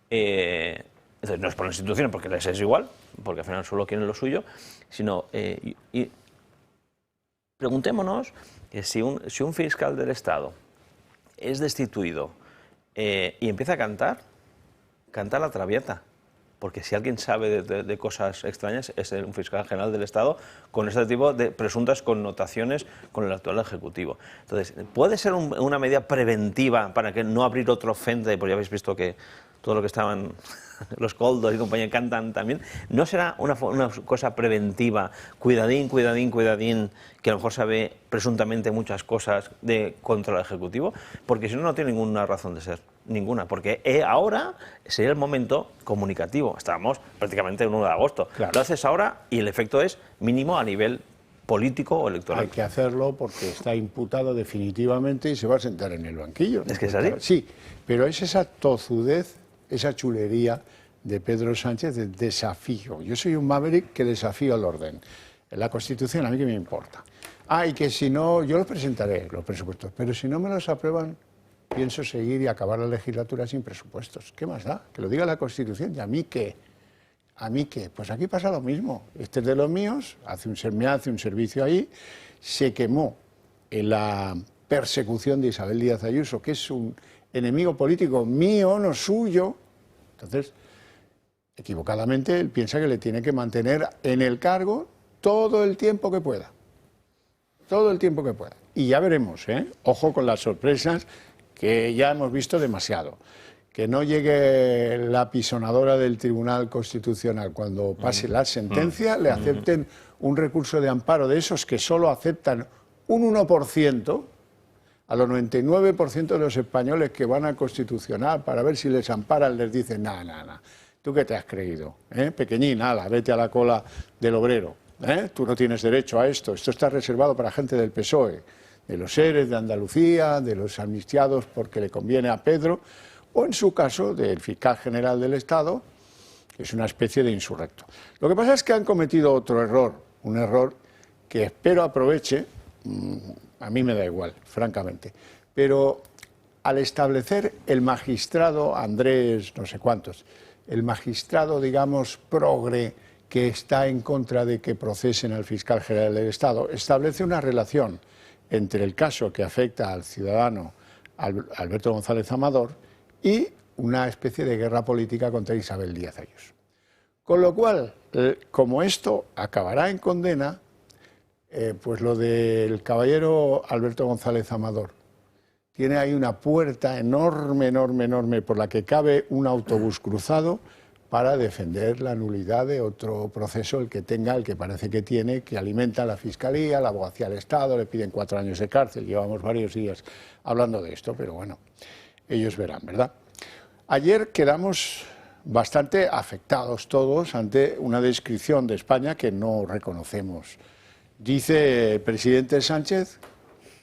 Entonces, no es por la institución, porque les es igual, porque al final solo quieren lo suyo, sino y preguntémonos si un fiscal del Estado es destituido y empieza a cantar la Traviata, porque si alguien sabe de cosas extrañas es un fiscal general del Estado con este tipo de presuntas connotaciones con el actual Ejecutivo. Entonces, ¿puede ser una medida preventiva para que no abrir otro frente? Porque ya habéis visto que todo lo que estaban los Coldos y compañía cantan también. ¿No será una cosa preventiva, cuidadín, cuidadín, cuidadín, que a lo mejor sabe presuntamente muchas cosas contra el Ejecutivo? Porque si no, no tiene ninguna razón de ser, ninguna. Porque ahora sería el momento comunicativo. Estábamos prácticamente el 1 de agosto. Claro. Lo haces ahora y el efecto es mínimo a nivel político o electoral. Hay que hacerlo porque está imputado definitivamente y se va a sentar en el banquillo. ¿Es que es así? Sí, pero es esa tozudez, esa chulería de Pedro Sánchez de desafío. Yo soy un maverick que desafío al orden. La Constitución, a mí que me importa. Y que si no, yo los presentaré, los presupuestos, pero si no me los aprueban, pienso seguir y acabar la legislatura sin presupuestos. ¿Qué más da? Que lo diga la Constitución. ¿Y a mí qué? ¿A mí qué? Pues aquí pasa lo mismo. Este es de los míos, me hace un servicio ahí, se quemó en la persecución de Isabel Díaz Ayuso, que es un enemigo político mío, no suyo. Entonces, Equivocadamente, él piensa que le tiene que mantener en el cargo todo el tiempo que pueda. Todo el tiempo que pueda. Y ya veremos, ¿eh? Ojo con las sorpresas que ya hemos visto demasiado. Que no llegue la apisonadora del Tribunal Constitucional cuando pase la sentencia, le acepten un recurso de amparo de esos que solo aceptan un 1%, a los 99% de los españoles que van al Constitucional para ver si les amparan, les dicen, nada, ¿tú qué te has creído? Pequeñín, ala, vete a la cola del obrero. Tú no tienes derecho a esto está reservado para gente del PSOE, de los seres de Andalucía, de los amnistiados porque le conviene a Pedro, o en su caso del fiscal general del Estado, que es una especie de insurrecto. Lo que pasa es que han cometido otro error, un error que espero aproveche, a mí me da igual, francamente, pero al establecer el magistrado Andrés no sé cuántos, el magistrado, digamos, progre, que está en contra de que procesen al fiscal general del Estado, establece una relación entre el caso que afecta al ciudadano Alberto González Amador y una especie de guerra política contra Isabel Díaz Ayuso. Con lo cual, como esto acabará en condena, pues lo del caballero Alberto González Amador tiene ahí una puerta enorme por la que cabe un autobús cruzado para defender la nulidad de otro proceso, el que parece que tiene, que alimenta a la Fiscalía, la Abogacía del Estado, le piden 4 años de cárcel, llevamos varios días hablando de esto, pero bueno, ellos verán, ¿verdad? Ayer quedamos bastante afectados todos ante una descripción de España que no reconocemos. Dice el presidente Sánchez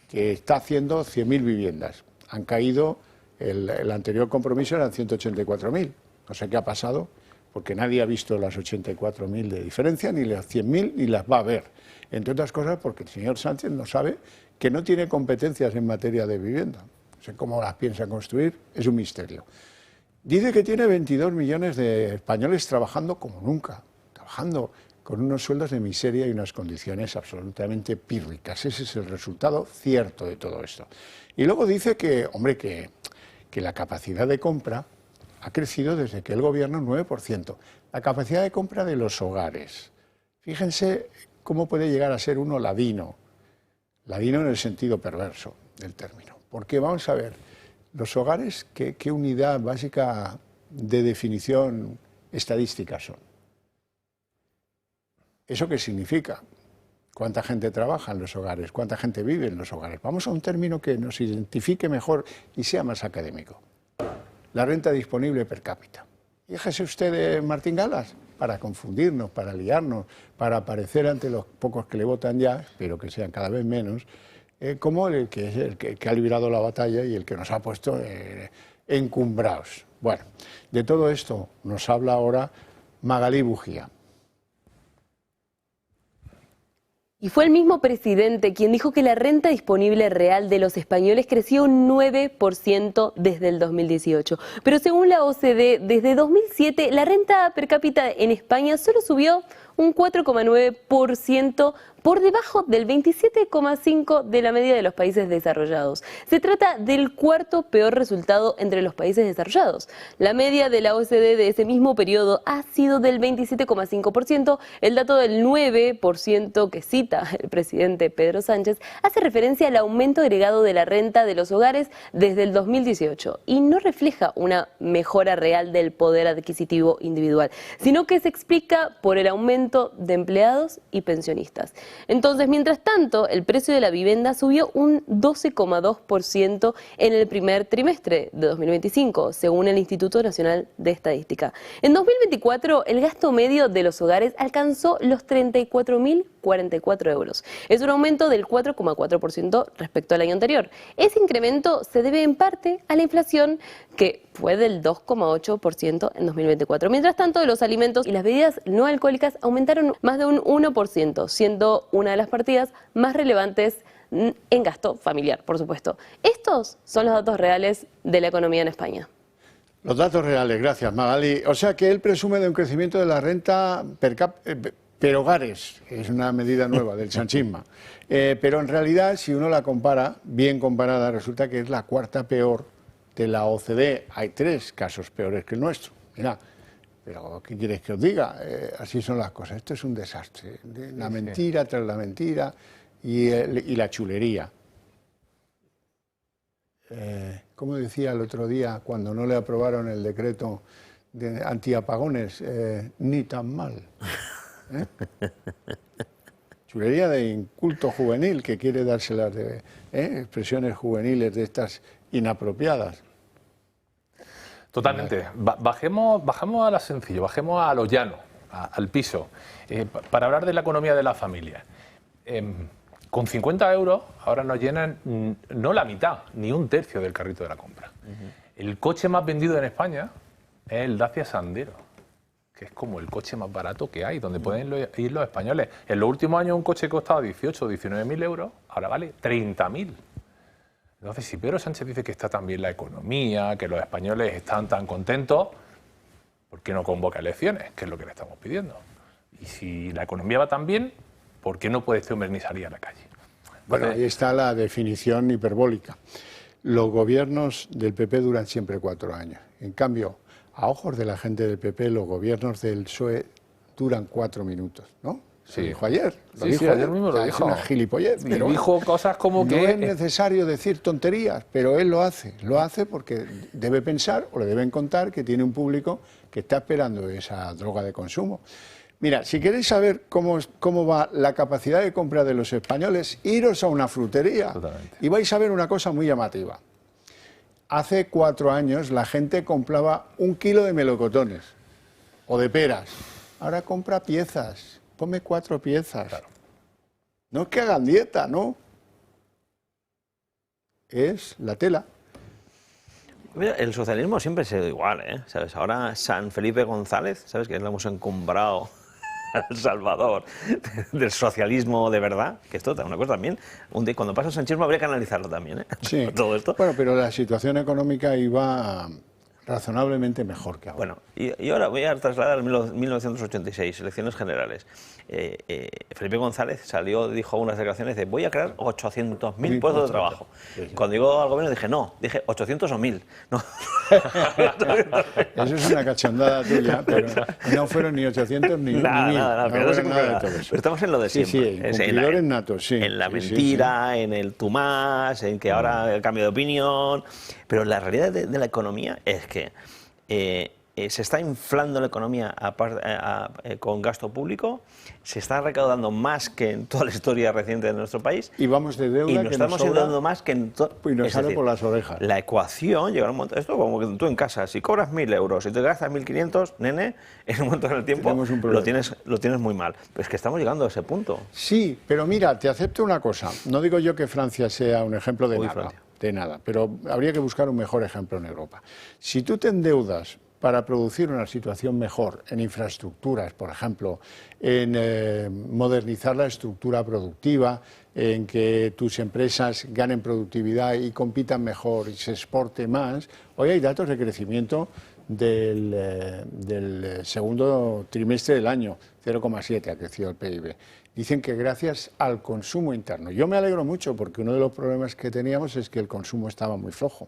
que está haciendo 100.000 viviendas. Han caído, el anterior compromiso eran 184.000. No sé qué ha pasado, porque nadie ha visto las 84.000 de diferencia, ni las 100.000, ni las va a ver. Entre otras cosas porque el señor Sánchez no sabe que no tiene competencias en materia de vivienda. No sé cómo las piensa construir, es un misterio. Dice que tiene 22 millones de españoles trabajando como nunca, trabajando con unos sueldos de miseria y unas condiciones absolutamente pírricas. Ese es el resultado cierto de todo esto. Y luego dice que, hombre, que la capacidad de compra ha crecido desde que el gobierno 9%. La capacidad de compra de los hogares. Fíjense cómo puede llegar a ser uno ladino. Ladino en el sentido perverso del término. Porque vamos a ver, los hogares, ¿qué unidad básica de definición estadística son? ¿Eso qué significa? ¿Cuánta gente trabaja en los hogares? ¿Cuánta gente vive en los hogares? Vamos a un término que nos identifique mejor y sea más académico. La renta disponible per cápita. Fíjese usted de Martín Galas, para confundirnos, para liarnos, para aparecer ante los pocos que le votan ya, espero que sean cada vez menos, como el que ha librado la batalla y el que nos ha puesto encumbrados. Bueno, de todo esto nos habla ahora Magalí Bujía. Y fue el mismo presidente quien dijo que la renta disponible real de los españoles creció un 9% desde el 2018. Pero según la OCDE, desde 2007 la renta per cápita en España solo subió un 4,9%, por debajo del 27,5% de la media de los países desarrollados. Se trata del cuarto peor resultado entre los países desarrollados. La media de la OCDE de ese mismo periodo ha sido del 27,5%. El dato del 9% que cita el presidente Pedro Sánchez hace referencia al aumento agregado de la renta de los hogares desde el 2018 y no refleja una mejora real del poder adquisitivo individual, sino que se explica por el aumento de empleados y pensionistas. Entonces, mientras tanto, el precio de la vivienda subió un 12,2% en el primer trimestre de 2025, según el Instituto Nacional de Estadística. En 2024, el gasto medio de los hogares alcanzó los 34.044 euros. Es un aumento del 4,4% respecto al año anterior. Ese incremento se debe en parte a la inflación, que fue del 2,8% en 2024. Mientras tanto, los alimentos y las bebidas no alcohólicas aumentaron más de un 1%, siendo una de las partidas más relevantes en gasto familiar, por supuesto. Estos son los datos reales de la economía en España. Los datos reales, gracias Magali. O sea que él presume de un crecimiento de la renta per hogares, es una medida nueva del sanchismo. Pero en realidad, si uno la compara, bien comparada, resulta que es la cuarta peor de la OCDE. Hay 3 casos peores que el nuestro. Mira, Pero, ¿qué quieres que os diga? Así son las cosas. Esto es un desastre. La mentira tras la mentira y la chulería. Como decía el otro día, cuando no le aprobaron el decreto de antiapagones, ni tan mal. Chulería de inculto juvenil que quiere dárselas de expresiones juveniles de estas inapropiadas. Totalmente. Bajemos a lo sencillo, bajemos a lo llano, al piso, para hablar de la economía de la familia. Con 50 euros ahora nos llenan no la mitad, ni un tercio del carrito de la compra. El coche más vendido en España es el Dacia Sandero, que es como el coche más barato que hay, donde pueden ir los españoles. En los últimos años un coche que costaba 18 o 19.000 euros, ahora vale 30.000. Entonces, si Pedro Sánchez dice que está tan bien la economía, que los españoles están tan contentos, ¿por qué no convoca elecciones? Que es lo que le estamos pidiendo. Y si la economía va tan bien, ¿por qué no puede este hombre ni salir a la calle? Bueno, ahí está la definición hiperbólica. Los gobiernos del PP duran siempre 4 años. En cambio, a ojos de la gente del PP, los gobiernos del PSOE duran 4 minutos, ¿no? Sí. Lo dijo ayer. Sí, ayer mismo lo dijo. Es una gilipollez. Y dijo cosas como que... No es necesario decir tonterías, pero él lo hace. Lo hace porque debe pensar o le deben contar que tiene un público que está esperando esa droga de consumo. Mira, si queréis saber cómo va la capacidad de compra de los españoles, iros a una frutería. Totalmente. Y vais a ver una cosa muy llamativa. Hace 4 años la gente compraba 1 kilo de melocotones o de peras. Ahora compra piezas. Ponme 4 piezas. Claro. No es que hagan dieta, no. Es la tela. Mira, el socialismo siempre ha sido igual, ¿eh? ¿Sabes? Ahora San Felipe González, ¿sabes? Que lo hemos encumbrado al Salvador del socialismo de verdad, que esto es una cosa también, cuando pasa el sanchismo habría que analizarlo también, ¿eh? Sí. Todo esto. Bueno, pero la situación económica iba razonablemente mejor que ahora. Bueno, y ahora voy a trasladar a 1986, elecciones generales. Felipe González dijo unas declaraciones de voy a crear 800.000 puestos de trabajo. Sí, sí. Cuando llegó al gobierno dije 800 o 1.000. No. Eso es una cachondada tuya, pero no fueron ni 800 ni 1.000. Nada, pero fueron nada de todo eso. Pero estamos en lo de siempre. Sí, incumplidores natos, sí. En la Sí, mentira, sí. En el tú más, en que ahora el cambio de opinión. Pero la realidad de la economía es que se está inflando la economía con gasto público, se está recaudando más que en toda la historia reciente de nuestro país. Y vamos de deuda y que nos estamos endeudando más que en todo. Y nos sale por las orejas. La ecuación llega a un momento, esto como que tú en casa, si cobras 1.000 euros y te gastas 1.500, nene, en un momento en el tiempo lo tienes muy mal. Pero es que estamos llegando a ese punto. Sí, pero mira, te acepto una cosa. No digo yo que Francia sea un ejemplo de nada. Francia. De nada, pero habría que buscar un mejor ejemplo en Europa. Si tú te endeudas para producir una situación mejor en infraestructuras, por ejemplo, en modernizar la estructura productiva, en que tus empresas ganen productividad y compitan mejor y se exporte más, hoy hay datos de crecimiento del segundo trimestre del año, 0,7 ha crecido el PIB. Dicen que gracias al consumo interno. Yo me alegro mucho porque uno de los problemas que teníamos es que el consumo estaba muy flojo.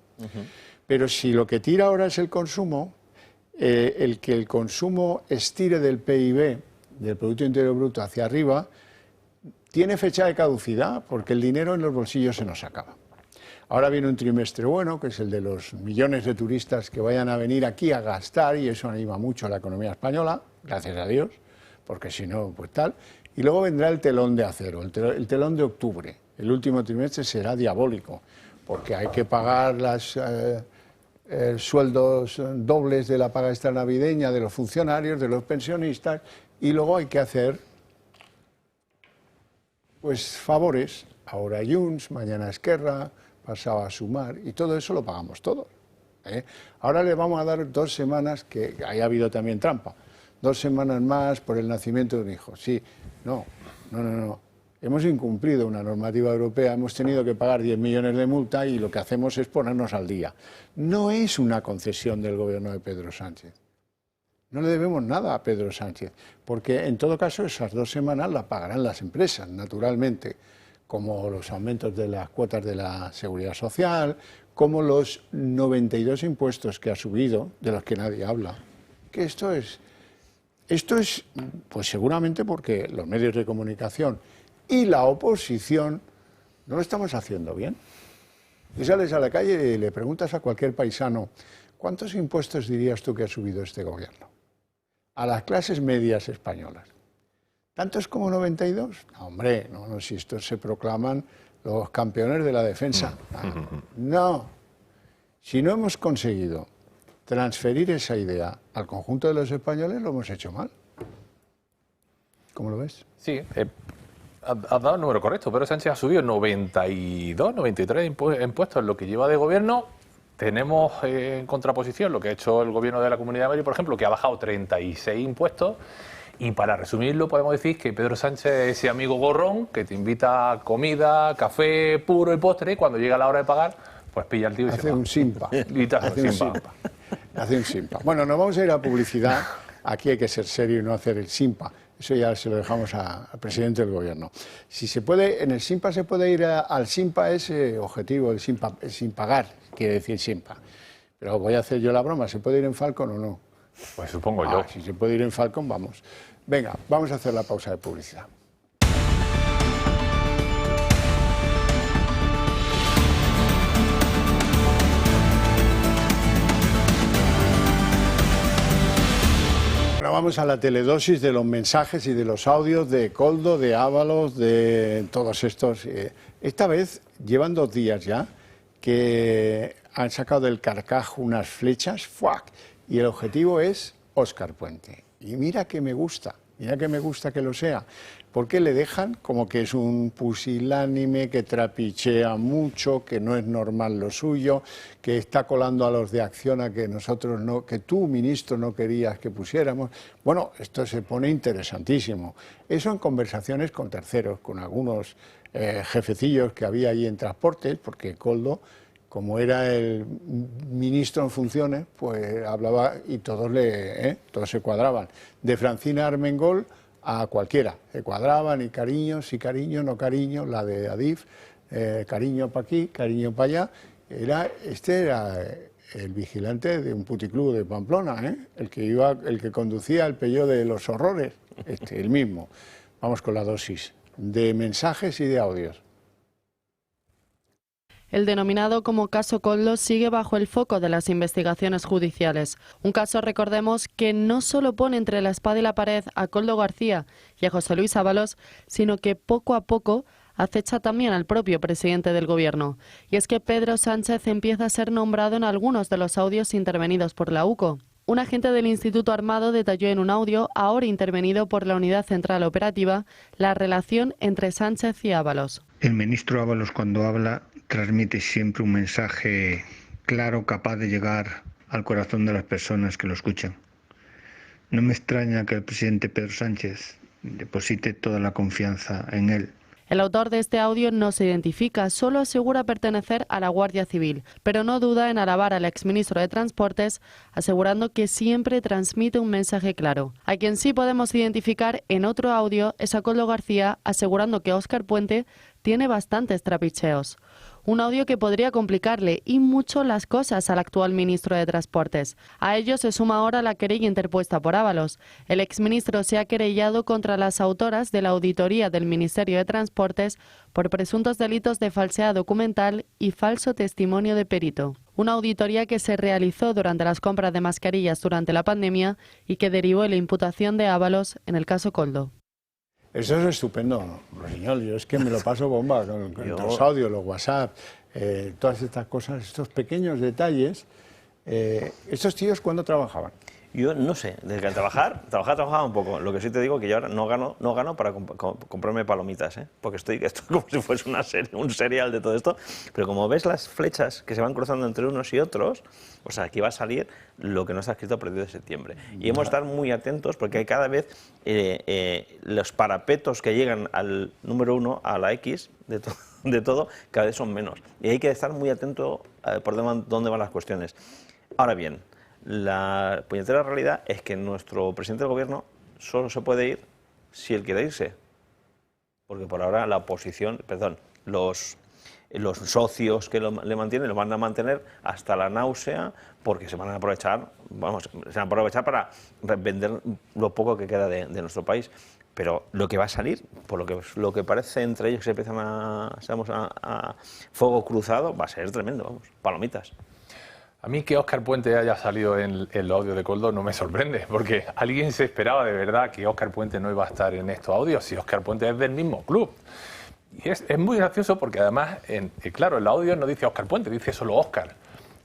Pero si lo que tira ahora es el consumo, el que el consumo estire del PIB, del Producto Interior Bruto, hacia arriba, tiene fecha de caducidad porque el dinero en los bolsillos se nos acaba. Ahora viene un trimestre bueno, que es el de los millones de turistas que vayan a venir aquí a gastar, y eso anima mucho a la economía española, gracias a Dios, porque si no, pues tal. Y luego vendrá el telón de acero, el telón de octubre. El último trimestre será diabólico, porque hay que pagar los sueldos dobles de la paga extra navideña de los funcionarios, de los pensionistas, y luego hay que hacer pues favores. Ahora Junts, mañana Esquerra, pasado a Sumar, y todo eso lo pagamos todos. Ahora le vamos a dar 2 semanas, que haya habido también trampa, 2 semanas más por el nacimiento de un hijo. Sí, no. Hemos incumplido una normativa europea, hemos tenido que pagar 10 millones de multa y lo que hacemos es ponernos al día. No es una concesión del gobierno de Pedro Sánchez. No le debemos nada a Pedro Sánchez, porque en todo caso esas 2 semanas las pagarán las empresas, naturalmente, como los aumentos de las cuotas de la Seguridad Social, como los 92 impuestos que ha subido, de los que nadie habla, que esto es, pues seguramente porque los medios de comunicación y la oposición no lo estamos haciendo bien. Y sales a la calle y le preguntas a cualquier paisano, ¿cuántos impuestos dirías tú que ha subido este gobierno? A las clases medias españolas. ¿Tantos como 92? No, hombre, no, si estos se proclaman los campeones de la defensa. No. Si no hemos conseguido transferir esa idea al conjunto de los españoles, lo hemos hecho mal. ¿Cómo lo ves? Sí, has dado el número correcto. Pedro Sánchez ha subido 92, 93 impuestos en lo que lleva de gobierno. Tenemos en contraposición lo que ha hecho el gobierno de la Comunidad de Madrid, por ejemplo, que ha bajado 36 impuestos. Y para resumirlo, podemos decir que Pedro Sánchez es ese amigo gorrón que te invita a comida, café puro y postre, y cuando llega la hora de pagar, pues pilla al tío y hace un simpa. Hace un simpa. Bueno, nos vamos a ir a publicidad. Aquí hay que ser serio y no hacer el simpa. Eso ya se lo dejamos al presidente del gobierno. Si se puede, en el simpa se puede ir al simpa, ese objetivo, el simpa, sin pagar, quiere decir simpa. Pero voy a hacer yo la broma, ¿se puede ir en Falcon o no? Pues supongo yo. Si se puede ir en Falcon, vamos. Venga, vamos a hacer la pausa de publicidad. Ahora vamos a la teledosis de los mensajes y de los audios de Koldo, de Ábalos, de todos estos. Esta vez llevan 2 días ya que han sacado del carcaj unas flechas, ¡fuac! Y el objetivo es Óscar Puente. Y mira que me gusta que lo sea, porque le dejan como que es un pusilánime, que trapichea mucho, que no es normal lo suyo, que está colando a los de Acciona que nosotros no, que tú, ministro, no querías que pusiéramos. Bueno, esto se pone interesantísimo. Eso en conversaciones con terceros, con algunos jefecillos que había ahí en transportes, porque Koldo, como era el ministro en funciones, pues hablaba y todos se cuadraban. De Francina Armengol a cualquiera, se cuadraban y cariño, sí cariño, no cariño, la de Adif, cariño para aquí, cariño para allá. Este era el vigilante de un puticlub de Pamplona, el que conducía el Peugeot de los horrores, el mismo. Vamos con la dosis de mensajes y de audios. El denominado como caso Koldo sigue bajo el foco de las investigaciones judiciales. Un caso, recordemos, que no solo pone entre la espada y la pared a Koldo García y a José Luis Ábalos, sino que poco a poco acecha también al propio presidente del Gobierno. Y es que Pedro Sánchez empieza a ser nombrado en algunos de los audios intervenidos por la UCO. Un agente del Instituto Armado detalló en un audio, ahora intervenido por la Unidad Central Operativa, la relación entre Sánchez y Ábalos. El ministro Ábalos, cuando habla, transmite siempre un mensaje claro, capaz de llegar al corazón de las personas que lo escuchan. No me extraña que el presidente Pedro Sánchez deposite toda la confianza en él. El autor de este audio no se identifica, solo asegura pertenecer a la Guardia Civil, pero no duda en alabar al exministro de Transportes, asegurando que siempre transmite un mensaje claro. A quien sí podemos identificar en otro audio es a Koldo García, asegurando que Óscar Puente tiene bastantes trapicheos. Un audio que podría complicarle y mucho las cosas al actual ministro de Transportes. A ello se suma ahora la querella interpuesta por Ábalos. El exministro se ha querellado contra las autoras de la auditoría del Ministerio de Transportes por presuntos delitos de falsedad documental y falso testimonio de perito. Una auditoría que se realizó durante las compras de mascarillas durante la pandemia y que derivó en la imputación de Ábalos en el caso Koldo. Eso es estupendo, señor. Yo es que me lo paso bomba con los audios, los WhatsApp, todas estas cosas, estos pequeños detalles. ¿Estos tíos cuándo trabajaban? Yo no sé, desde que trabajaba un poco. Lo que sí te digo que yo ahora no gano para comprarme palomitas, porque esto como si fuese una serie, un serial de todo esto. Pero como ves las flechas que se van cruzando entre unos y otros, o sea, aquí va a salir lo que no está escrito a partir de septiembre. Y hemos de estar muy atentos porque hay cada vez los parapetos que llegan al número 1, a la X de todo, cada vez son menos. Y hay que estar muy atento por dónde van las cuestiones. Ahora bien, la puñetera realidad es que nuestro presidente del gobierno solo se puede ir si él quiere irse. Porque por ahora la oposición, los los socios que le mantienen lo van a mantener hasta la náusea, porque se van a aprovechar, para vender lo poco que queda de nuestro país. Pero lo que va a salir, por lo que parece entre ellos que se empiezan a fuego cruzado, va a ser tremendo, vamos, palomitas. A mí que Óscar Puente haya salido en los audios de Koldo no me sorprende, porque alguien se esperaba de verdad que Óscar Puente no iba a estar en estos audios, si Óscar Puente es del mismo club. Y es muy gracioso porque además, claro, en los audios no dice Óscar Puente, dice solo Óscar.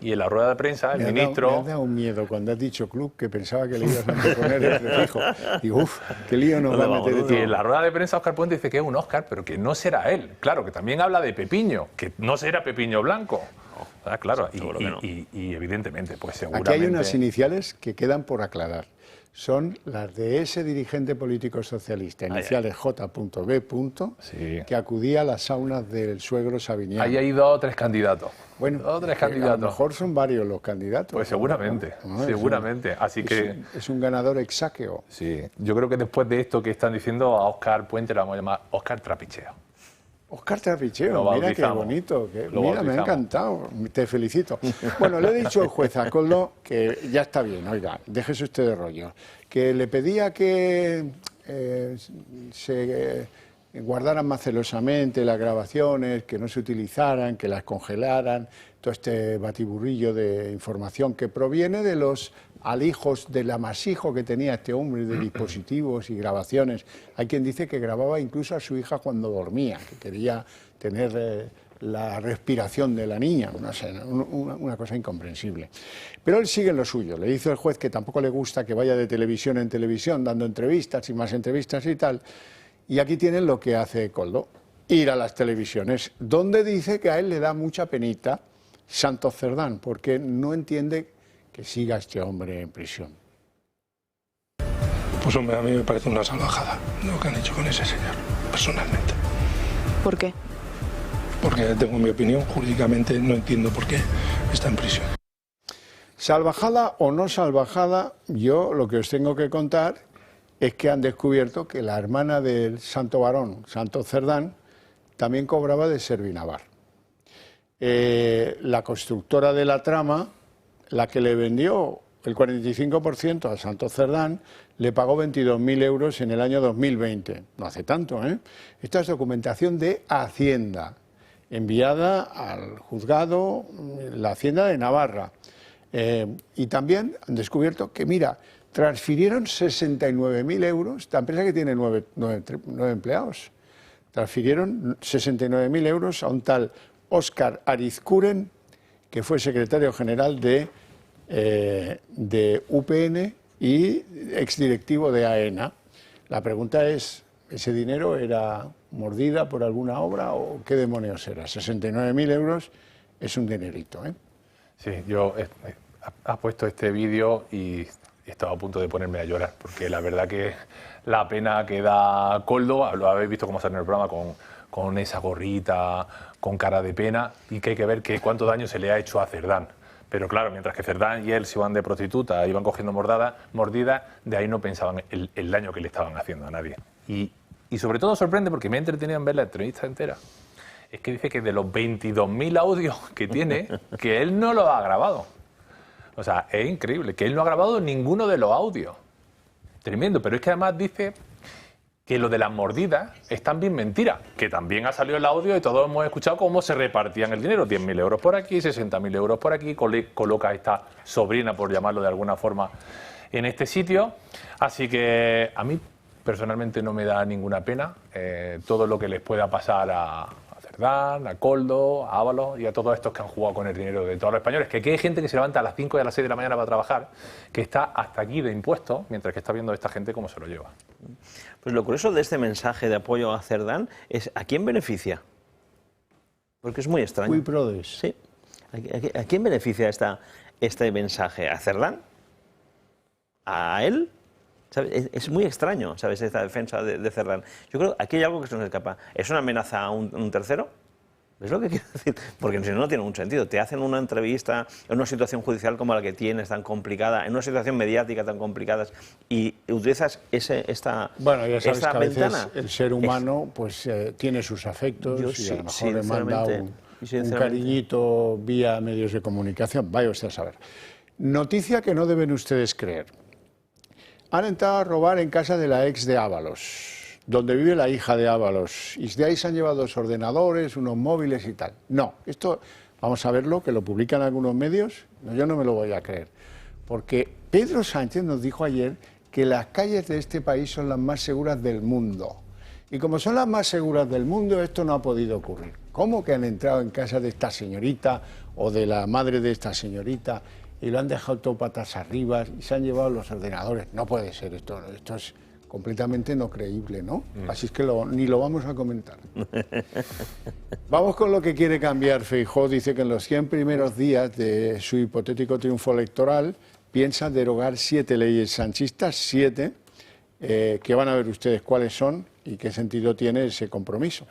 Y en la rueda de prensa, el ministro... Me ha dado un miedo cuando has dicho club, que pensaba que le ibas a poner el prefijo. Digo, uff, qué lío nos va a meter. Y en la rueda de prensa Óscar Puente dice que es un Óscar, pero que no será él. Claro, que también habla de Pepiño, que no será Pepiño Blanco. Claro, y evidentemente, pues seguramente... Aquí hay unas iniciales que quedan por aclarar. Son las de ese dirigente político socialista, iniciales J.B. Sí. que acudía a las saunas del suegro Sabiñán. Ahí hay 2 o 3 candidatos. Bueno, 2 o 3 candidatos. A lo mejor son varios los candidatos. Pues seguramente, seguramente. Así que... Es un ganador exáqueo. Sí, yo creo que después de esto que están diciendo, a Óscar Puente le vamos a llamar Óscar Trapicheo. Óscar Trapicheo, mira qué bonito. Mira, me ha encantado, te felicito. Bueno, le he dicho al juez a Koldo que ya está bien, oiga, déjese usted de rollo. Que le pedía que se guardaran más celosamente las grabaciones, que no se utilizaran, que las congelaran, todo este batiburrillo de información que proviene de los alijos del amasijo que tenía este hombre de dispositivos y grabaciones. Hay quien dice que grababa incluso a su hija cuando dormía, que quería tener la respiración de la niña, no sé, una cosa incomprensible. Pero él sigue en lo suyo. Le dice el juez que tampoco le gusta que vaya de televisión en televisión dando entrevistas y más entrevistas y tal. Y aquí tienen lo que hace Koldo, ir a las televisiones, donde dice que a él le da mucha penita Santos Cerdán, porque no entiende que siga este hombre en prisión. Pues hombre, a mí me parece una salvajada lo que han hecho con ese señor, personalmente. ¿Por qué? Porque tengo mi opinión, jurídicamente no entiendo por qué está en prisión. Salvajada o no salvajada, yo lo que os tengo que contar es que han descubierto que la hermana del santo varón, Santos Cerdán, también cobraba de Servinavar. La constructora de la trama, la que le vendió el 45% a Santos Cerdán, le pagó 22.000 euros en el año 2020. No hace tanto, ¿eh? Esta es documentación de Hacienda, enviada al juzgado, la Hacienda de Navarra. Y también han descubierto que, mira, transfirieron 69.000 euros, la empresa que tiene 9 empleados, transfirieron 69.000 euros a un tal Óscar Arizcuren, que fue secretario general de UPN y exdirectivo de AENA. La pregunta es, ¿ese dinero era mordida por alguna obra o qué demonios era? 69.000 euros es un dinerito, ¿eh? Sí, yo has puesto este vídeo y estaba a punto de ponerme a llorar, porque la verdad que la pena que da Koldo, lo habéis visto cómo sale en el programa con esa gorrita, con cara de pena, y que hay que ver cuánto daño se le ha hecho a Cerdán. Pero claro, mientras que Cerdán y él se iban de prostituta, iban cogiendo mordidas, de ahí no pensaban el daño que le estaban haciendo a nadie. Y sobre todo sorprende, porque me he entretenido en ver la entrevista entera, es que dice que de los 22.000 audios que tiene, que él no lo ha grabado. O sea, es increíble, que él no ha grabado ninguno de los audios. Tremendo, pero es que además dice que lo de las mordidas es también mentira, que también ha salido el audio y todos hemos escuchado cómo se repartían el dinero, 10.000 euros por aquí, 60.000 euros por aquí, coloca a esta sobrina, por llamarlo de alguna forma, en este sitio. Así que a mí personalmente no me da ninguna pena todo lo que les pueda pasar a Cerdán, a Koldo, a Ábalos y a todos estos que han jugado con el dinero de todos los españoles, que aquí hay gente que se levanta a las 5 y a las 6 de la mañana para trabajar, que está hasta aquí de impuestos, mientras que está viendo a esta gente cómo se lo lleva. Pues lo curioso de este mensaje de apoyo a Cerdán es ¿a quién beneficia? Porque es muy extraño. Cui prodest. Sí. ¿A quién beneficia este mensaje? ¿A Cerdán? ¿A él? ¿Sabes? Es muy extraño, ¿sabes?, esta defensa de Cerdán. Yo creo que aquí hay algo que se nos escapa. ¿Es una amenaza a un tercero? ¿Es lo que quiero decir? Porque si no, no tiene un sentido. Te hacen una entrevista en una situación judicial como la que tienes, tan complicada, en una situación mediática tan complicada, y utilizas esta bueno, ya sabes que a ventana. veces el ser humano pues tiene sus afectos y a lo mejor le manda un cariñito vía medios de comunicación. Vaya usted a saber. Noticia que no deben ustedes creer. Han entrado a robar en casa de la ex de Ábalos, donde vive la hija de Ábalos, y de ahí se han llevado 2 ordenadores, unos móviles y tal. No, esto vamos a verlo, que lo publican algunos medios, no, yo no me lo voy a creer, porque Pedro Sánchez nos dijo ayer que las calles de este país son las más seguras del mundo. Y como son las más seguras del mundo, esto no ha podido ocurrir. ¿Cómo que han entrado en casa de esta señorita o de la madre de esta señorita y lo han dejado todo patas arriba y se han llevado los ordenadores? No puede ser, esto es completamente no creíble, ¿no? Así es que ni lo vamos a comentar. Vamos con lo que quiere cambiar Feijóo. Dice que en los 100 primeros días de su hipotético triunfo electoral piensa derogar 7 leyes sanchistas, 7, que van a ver ustedes cuáles son y qué sentido tiene ese compromiso.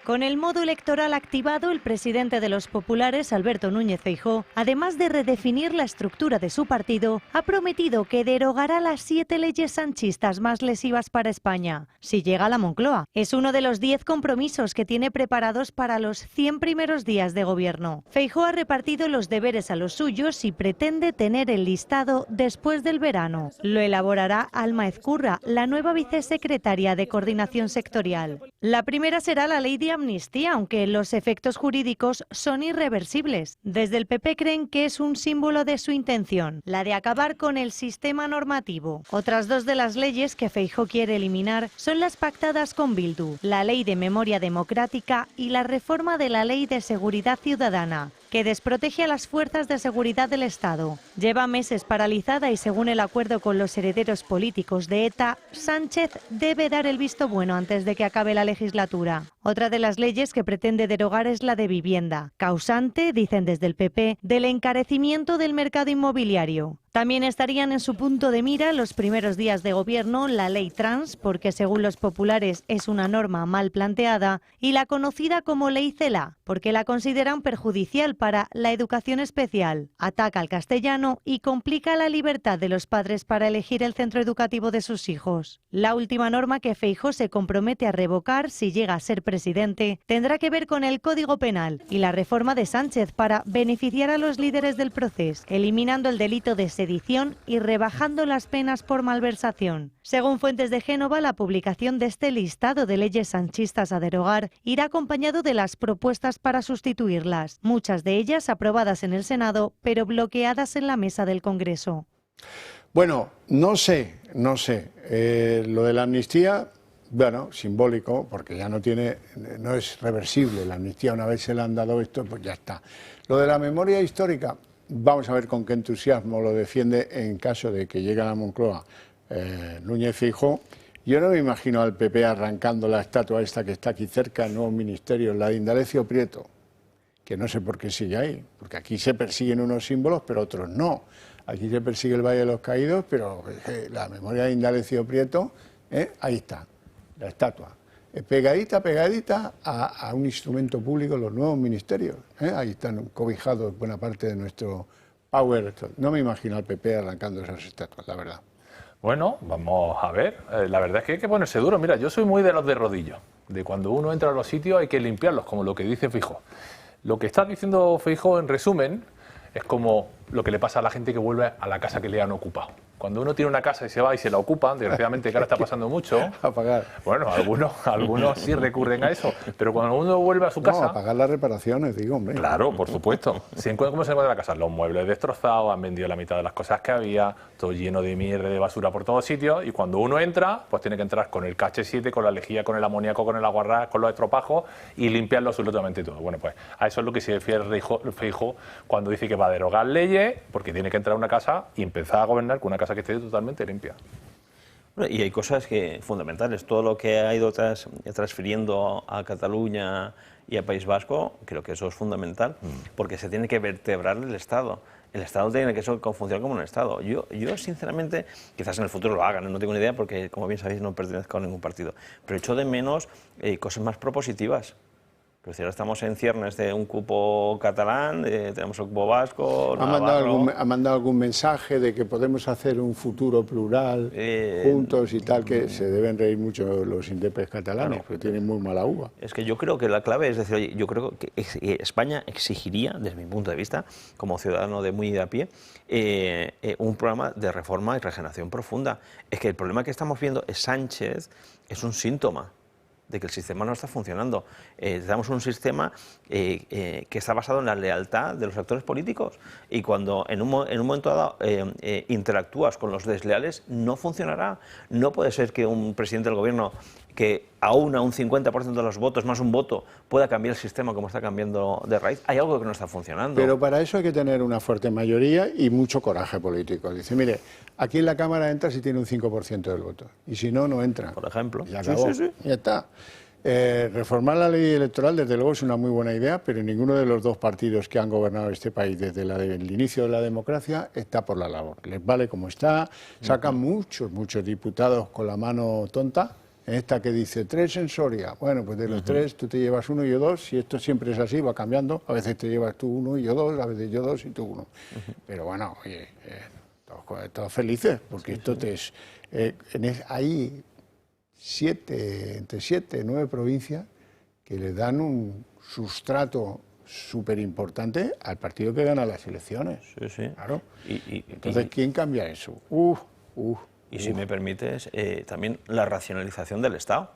Con el modo electoral activado, el presidente de los populares, Alberto Núñez Feijóo, además de redefinir la estructura de su partido, ha prometido que derogará las 7 leyes sanchistas más lesivas para España, si llega a la Moncloa. Es uno de los 10 compromisos que tiene preparados para los 100 primeros días de gobierno. Feijóo ha repartido los deberes a los suyos y pretende tener el listado después del verano. Lo elaborará Alma Ezcurra, la nueva vicesecretaria de Coordinación Sectorial. La primera será la ley de amnistía, aunque los efectos jurídicos son irreversibles. Desde el PP creen que es un símbolo de su intención, la de acabar con el sistema normativo. Otras 2 de las leyes que Feijóo quiere eliminar son las pactadas con Bildu, la Ley de Memoria Democrática y la reforma de la Ley de Seguridad Ciudadana, que desprotege a las fuerzas de seguridad del Estado. Lleva meses paralizada y según el acuerdo con los herederos políticos de ETA, Sánchez debe dar el visto bueno antes de que acabe la legislatura. Otra de las leyes que pretende derogar es la de vivienda, causante, dicen desde el PP, del encarecimiento del mercado inmobiliario. También estarían en su punto de mira los primeros días de gobierno la ley trans, porque según los populares es una norma mal planteada, y la conocida como ley CELA, porque la consideran perjudicial para la educación especial, ataca al castellano y complica la libertad de los padres para elegir el centro educativo de sus hijos. La última norma que Feijóo se compromete a revocar si llega a ser presidente tendrá que ver con el Código Penal y la reforma de Sánchez para beneficiar a los líderes del proceso, eliminando el delito de sedición y rebajando las penas por malversación. Según fuentes de Génova, la publicación de este listado de leyes sanchistas a derogar irá acompañado de las propuestas para sustituirlas, muchas de ellas aprobadas en el Senado, pero bloqueadas en la mesa del Congreso. Bueno, no sé. Lo de la amnistía, bueno, simbólico, porque ya no es reversible. La amnistía, una vez se le han dado esto, pues ya está. Lo de la memoria histórica, vamos a ver con qué entusiasmo lo defiende en caso de que llegue a la Moncloa Núñez Feijóo. Yo no me imagino al PP arrancando la estatua esta que está aquí cerca, el nuevo ministerio, la de Indalecio Prieto, que no sé por qué sigue ahí, porque aquí se persiguen unos símbolos, pero otros no. Aquí se persigue el Valle de los Caídos, pero la memoria de Indalecio Prieto, ahí está, la estatua. Pegadita a un instrumento público, los nuevos ministerios. Ahí están cobijados buena parte de nuestro power. No me imagino al PP arrancando esas estatuas, la verdad. Bueno, vamos a ver. La verdad es que hay que ponerse duro. Mira, yo soy muy de los de rodillo. De cuando uno entra a los sitios hay que limpiarlos, como lo que dice Feijóo. Lo que está diciendo Feijóo, en resumen, es como lo que le pasa a la gente que vuelve a la casa que le han ocupado. Cuando uno tiene una casa y se va y se la ocupan, desgraciadamente que ahora está pasando mucho. A pagar. Bueno, algunos sí recurren a eso, pero cuando uno vuelve a su casa... No, a pagar las reparaciones, digo, hombre. Claro, por supuesto. ¿Cómo se encuentra la casa? Los muebles destrozados, han vendido la mitad de las cosas que había, todo lleno de mierda, de basura por todos sitios, y cuando uno entra, pues tiene que entrar con el KH7, con la lejía, con el amoníaco, con el aguarrás, con los estropajos y limpiarlo absolutamente todo. Bueno, pues a eso es lo que se refiere Feijóo cuando dice que va a derogar leyes, porque tiene que entrar a una casa y empezar a gobernar con una casa que esté totalmente limpia. Y hay cosas fundamentales. Todo lo que ha ido transfiriendo a Cataluña y a País Vasco, creo que eso es fundamental, porque se tiene que vertebrar el Estado. El Estado tiene que funcionar como un Estado. Yo sinceramente, quizás en el futuro lo hagan, no tengo ni idea, porque como bien sabéis no pertenezco a ningún partido, pero echo de menos cosas más propositivas. Pero si ahora estamos en ciernes de un cupo catalán, tenemos el cupo vasco, ¿Ha mandado algún mensaje de que podemos hacer un futuro plural juntos y tal? Que se deben reír mucho los indepes catalanes, porque tienen muy mala uva. Es que yo creo que la clave es decir, oye, yo creo que España exigiría, desde mi punto de vista, como ciudadano de muy de a pie, un programa de reforma y regeneración profunda. Es que el problema que estamos viendo es Sánchez, es un síntoma de que el sistema no está funcionando. Tenemos un sistema que está basado en la lealtad de los actores políticos, y cuando en un momento dado interactúas con los desleales, no funcionará. No puede ser que un presidente del gobierno que aúna un 50% de los votos más un voto pueda cambiar el sistema como está cambiando de raíz. Hay algo que no está funcionando. Pero para eso hay que tener una fuerte mayoría y mucho coraje político. Dice, mire, aquí en la Cámara entra si tiene un 5% del voto, y si no, no entra. Por ejemplo. Ya acabó. Sí. Ya está. Reformar la ley electoral, desde luego, es una muy buena idea, pero ninguno de los dos partidos que han gobernado este país desde el inicio de la democracia está por la labor. Les vale como está, sacan muchos diputados con la mano tonta. Esta que dice 3 en Soria, bueno, pues de los 3 tú te llevas 1 y yo 2, y esto siempre es así, va cambiando, a veces te llevas tú 1 y yo 2, a veces yo 2 y tú 1. Pero bueno, oye, todos felices, porque hay 7, 9 provincias que le dan un sustrato súper importante al partido que gana las elecciones. Sí. Claro. Entonces, ¿quién cambia eso? Y si me permites, también la racionalización del Estado.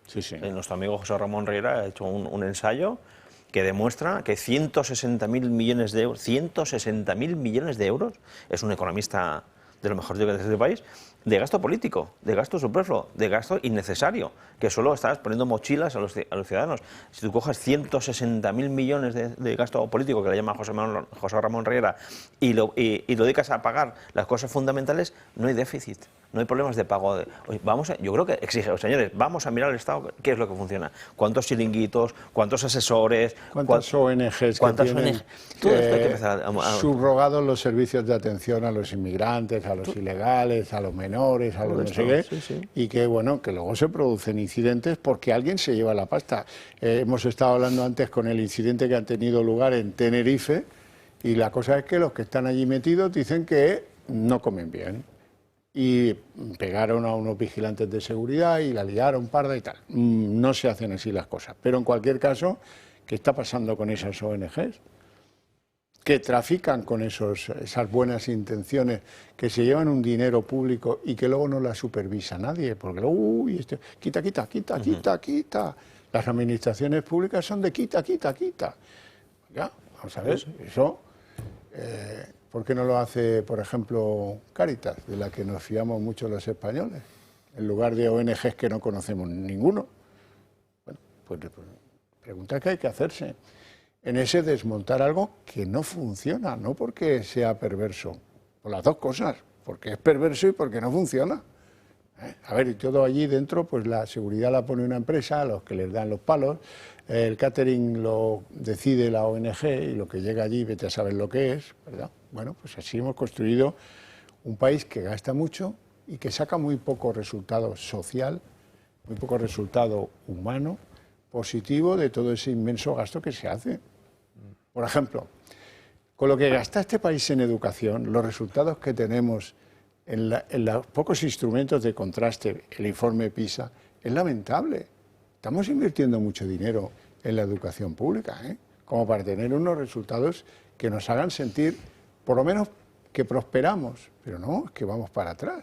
Sí. Nuestro amigo José Ramón Riera ha hecho un ensayo que demuestra que 160.000 millones de euros, 160.000 millones de euros, es un economista de lo mejor de este país, de gasto político, de gasto superfluo, de gasto innecesario, que solo estás poniendo mochilas a los ciudadanos. Si tú coges 160.000 millones de gasto político, que le llama José Ramón Riera, y lo dedicas a pagar las cosas fundamentales, no hay déficit, no hay problemas de pago. Yo creo que exige, señores, vamos a mirar al Estado qué es lo que funciona. ¿Cuántos chiringuitos? ¿Cuántos asesores? ¿Cuántas ONGs que tienen todo esto hay que empezar subrogados los servicios de atención a los inmigrantes, a los ilegales, a los menores, a los no sé qué, y que bueno, que luego se producen incidentes porque alguien se lleva la pasta. Hemos estado hablando antes con el incidente que ha tenido lugar en Tenerife, y la cosa es que los que están allí metidos dicen que no comen bien, y pegaron a unos vigilantes de seguridad y la liaron parda y tal. No se hacen así las cosas, pero en cualquier caso, ¿qué está pasando con esas ONGs? Que trafican con esas buenas intenciones, que se llevan un dinero público y que luego no la supervisa nadie, porque luego, quita. Las administraciones públicas son de quita. Ya, vamos a ver, eso, ¿por qué no lo hace, por ejemplo, Cáritas, de la que nos fiamos mucho los españoles, en lugar de ONGs que no conocemos ninguno? Bueno, pues pregunta que hay que hacerse. En ese desmontar algo que no funciona, no porque sea perverso, por las dos cosas, porque es perverso y porque no funciona. A ver, y todo allí dentro, pues la seguridad la pone una empresa, a los que les dan los palos, el catering lo decide la ONG y lo que llega allí, vete a saber lo que es, ¿verdad? Bueno, pues así hemos construido un país que gasta mucho y que saca muy poco resultado social, muy poco resultado humano, positivo de todo ese inmenso gasto que se hace. Por ejemplo, con lo que gasta este país en educación, los resultados que tenemos en los pocos instrumentos de contraste, el informe PISA, es lamentable. Estamos invirtiendo mucho dinero en la educación pública, como para tener unos resultados que nos hagan sentir, por lo menos, que prosperamos. Pero no, es que vamos para atrás.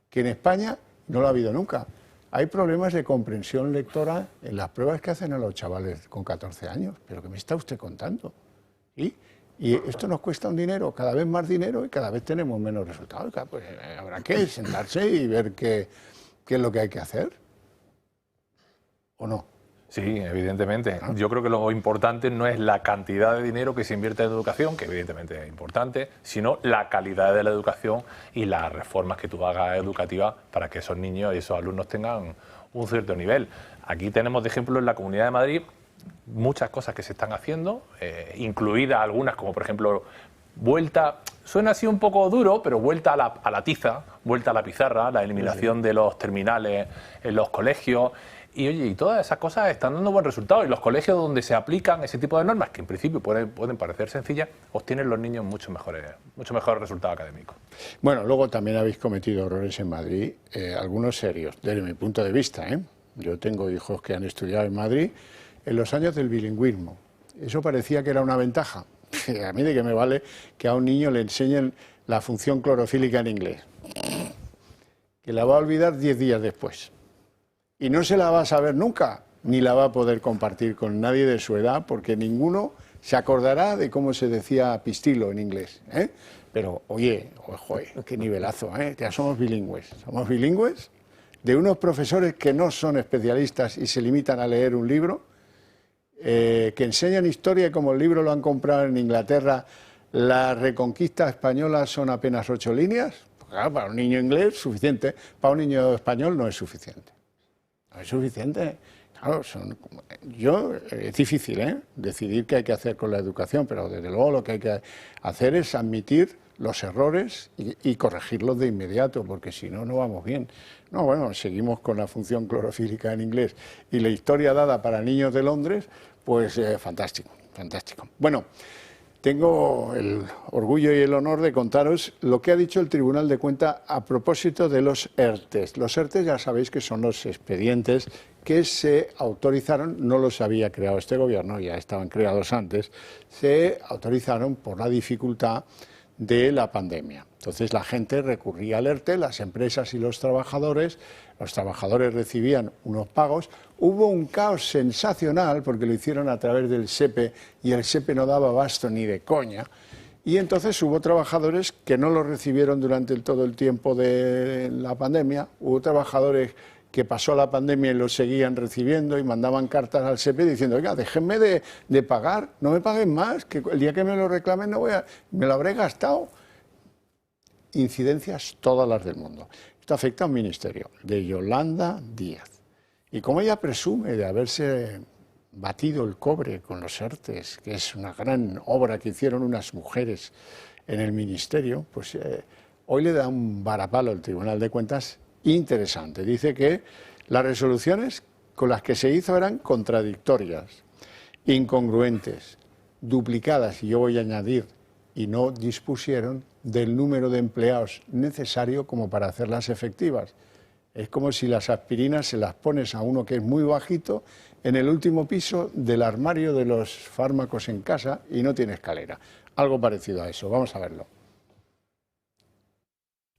Que en España no lo ha habido nunca. Hay problemas de comprensión lectora en las pruebas que hacen a los chavales con 14 años. ¿Pero qué me está usted contando? Y esto nos cuesta un dinero, cada vez más dinero, y cada vez tenemos menos resultados. Pues habrá que sentarse y ver qué es lo que hay que hacer. ¿O no? Sí, evidentemente. Yo creo que lo importante no es la cantidad de dinero que se invierte en educación, que evidentemente es importante, sino la calidad de la educación y las reformas que tú hagas educativas para que esos niños y esos alumnos tengan un cierto nivel. Aquí tenemos de ejemplo en la Comunidad de Madrid muchas cosas que se están haciendo, incluidas algunas como por ejemplo vuelta, suena así un poco duro, pero vuelta a la tiza, vuelta a la pizarra, la eliminación de los terminales en los colegios. Y oye, y todas esas cosas están dando buen resultado. Y los colegios donde se aplican ese tipo de normas, que en principio pueden parecer sencillas, obtienen los niños mucho mejores resultados académicos. Bueno, luego también habéis cometido errores en Madrid, algunos serios, desde mi punto de vista, ¿eh? Yo tengo hijos que han estudiado en Madrid en los años del bilingüismo. Eso parecía que era una ventaja. A mí de qué me vale que a un niño le enseñen la función clorofílica en inglés, que la va a olvidar 10 días después. Y no se la va a saber nunca, ni la va a poder compartir con nadie de su edad, porque ninguno se acordará de cómo se decía pistilo en inglés, ¿eh? Pero, oye, qué nivelazo, ¿eh? Ya somos bilingües de unos profesores que no son especialistas y se limitan a leer un libro, que enseñan historia y como el libro lo han comprado en Inglaterra, la reconquista española son apenas 8 líneas. Pues claro, para un niño inglés suficiente, para un niño español no es suficiente. No es suficiente. Claro, es difícil, ¿eh? Decidir qué hay que hacer con la educación, pero desde luego lo que hay que hacer es admitir los errores y corregirlos de inmediato, porque si no, no vamos bien. No, bueno, seguimos con la función clorofílica en inglés y la historia dada para niños de Londres, pues fantástico, fantástico. Bueno, tengo el orgullo y el honor de contaros lo que ha dicho el Tribunal de Cuentas a propósito de los ERTEs. Los ERTEs ya sabéis que son los expedientes que se autorizaron, no los había creado este gobierno, ya estaban creados antes, se autorizaron por la dificultad de la pandemia. Entonces la gente recurría al ERTE, las empresas y los trabajadores recibían unos pagos. Hubo un caos sensacional porque lo hicieron a través del SEPE y el SEPE no daba abasto ni de coña. Y entonces hubo trabajadores que no lo recibieron durante todo el tiempo de la pandemia, hubo trabajadores que pasó la pandemia y lo seguían recibiendo y mandaban cartas al SEPE diciendo, oiga, déjenme de pagar, no me paguen más, que el día que me lo reclamen me lo habré gastado. Incidencias todas las del mundo. Esto afecta a un ministerio, de Yolanda Díaz. Y como ella presume de haberse batido el cobre con los ERTEs, que es una gran obra que hicieron unas mujeres en el ministerio, pues hoy le da un varapalo al Tribunal de Cuentas interesante. Dice que las resoluciones con las que se hizo eran contradictorias, incongruentes, duplicadas, y yo voy a añadir, y no dispusieron del número de empleados necesario como para hacerlas efectivas. Es como si las aspirinas se las pones a uno que es muy bajito en el último piso del armario de los fármacos en casa y no tiene escalera. Algo parecido a eso. Vamos a verlo.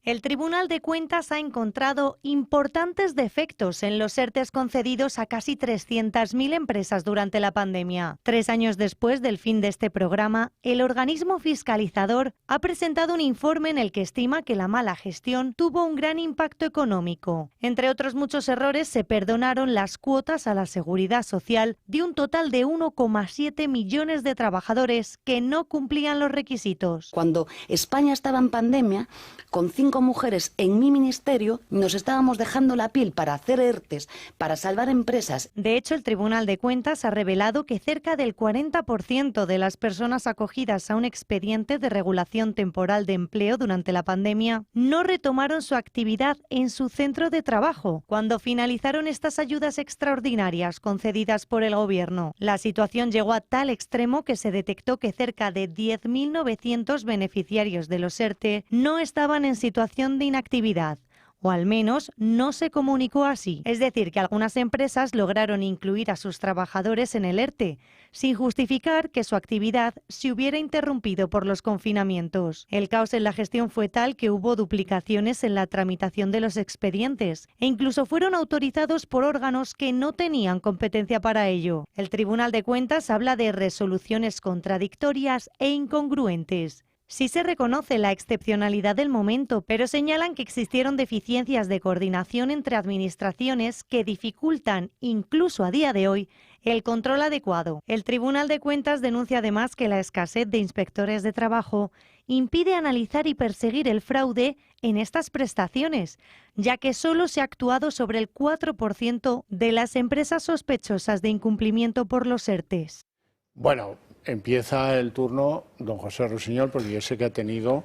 El Tribunal de Cuentas ha encontrado importantes defectos en los ERTEs concedidos a casi 300.000 empresas durante la pandemia. 3 años después del fin de este programa, el organismo fiscalizador ha presentado un informe en el que estima que la mala gestión tuvo un gran impacto económico. Entre otros muchos errores, se perdonaron las cuotas a la seguridad social de un total de 1,7 millones de trabajadores que no cumplían los requisitos. Cuando España estaba en pandemia, con 5 mujeres en mi ministerio nos estábamos dejando la piel para hacer ERTEs, para salvar empresas. De hecho, el Tribunal de Cuentas ha revelado que cerca del 40% de las personas acogidas a un expediente de regulación temporal de empleo durante la pandemia no retomaron su actividad en su centro de trabajo cuando finalizaron estas ayudas extraordinarias concedidas por el Gobierno. La situación llegó a tal extremo que se detectó que cerca de 10.900 beneficiarios de los ERTE no estaban en situación de inactividad, o al menos no se comunicó así. Es decir, que algunas empresas lograron incluir a sus trabajadores en el ERTE, sin justificar que su actividad se hubiera interrumpido por los confinamientos. El caos en la gestión fue tal que hubo duplicaciones en la tramitación de los expedientes e incluso fueron autorizados por órganos que no tenían competencia para ello. El Tribunal de Cuentas habla de resoluciones contradictorias e incongruentes. Sí se reconoce la excepcionalidad del momento, pero señalan que existieron deficiencias de coordinación entre administraciones que dificultan, incluso a día de hoy, el control adecuado. El Tribunal de Cuentas denuncia además que la escasez de inspectores de trabajo impide analizar y perseguir el fraude en estas prestaciones, ya que solo se ha actuado sobre el 4% de las empresas sospechosas de incumplimiento por los ERTEs. Bueno, empieza el turno don José Rusiñol, porque yo sé que ha tenido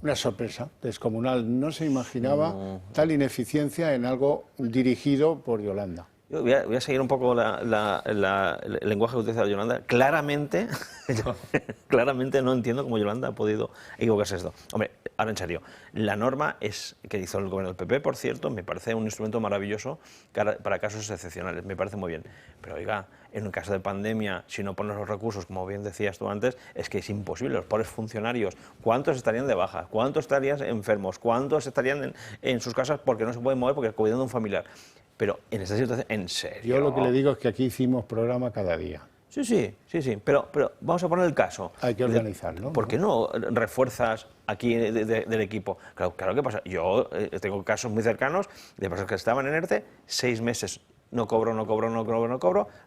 Una sorpresa descomunal. No se imaginaba tal ineficiencia en algo dirigido por Yolanda. Yo voy a seguir un poco el lenguaje que utiliza Yolanda. Claramente no entiendo cómo Yolanda ha podido equivocarse esto. Hombre, ahora en serio, la norma que hizo el gobierno del PP, por cierto, me parece un instrumento maravilloso para casos excepcionales, me parece muy bien. Pero oiga, en un caso de pandemia, si no pones los recursos, como bien decías tú antes, es que es imposible. Los pobres funcionarios, ¿cuántos estarían de baja? ¿Cuántos estarían enfermos? ¿Cuántos estarían en sus casas porque no se pueden mover porque cuidando de un familiar? Pero en esta situación, ¿en serio? Yo lo que le digo es que aquí hicimos programa cada día. Sí, pero vamos a poner el caso. Hay que organizarlo. ¿Por qué no refuerzas aquí del equipo? Claro que pasa. Yo tengo casos muy cercanos de personas que estaban en ERTE 6 meses. No cobro,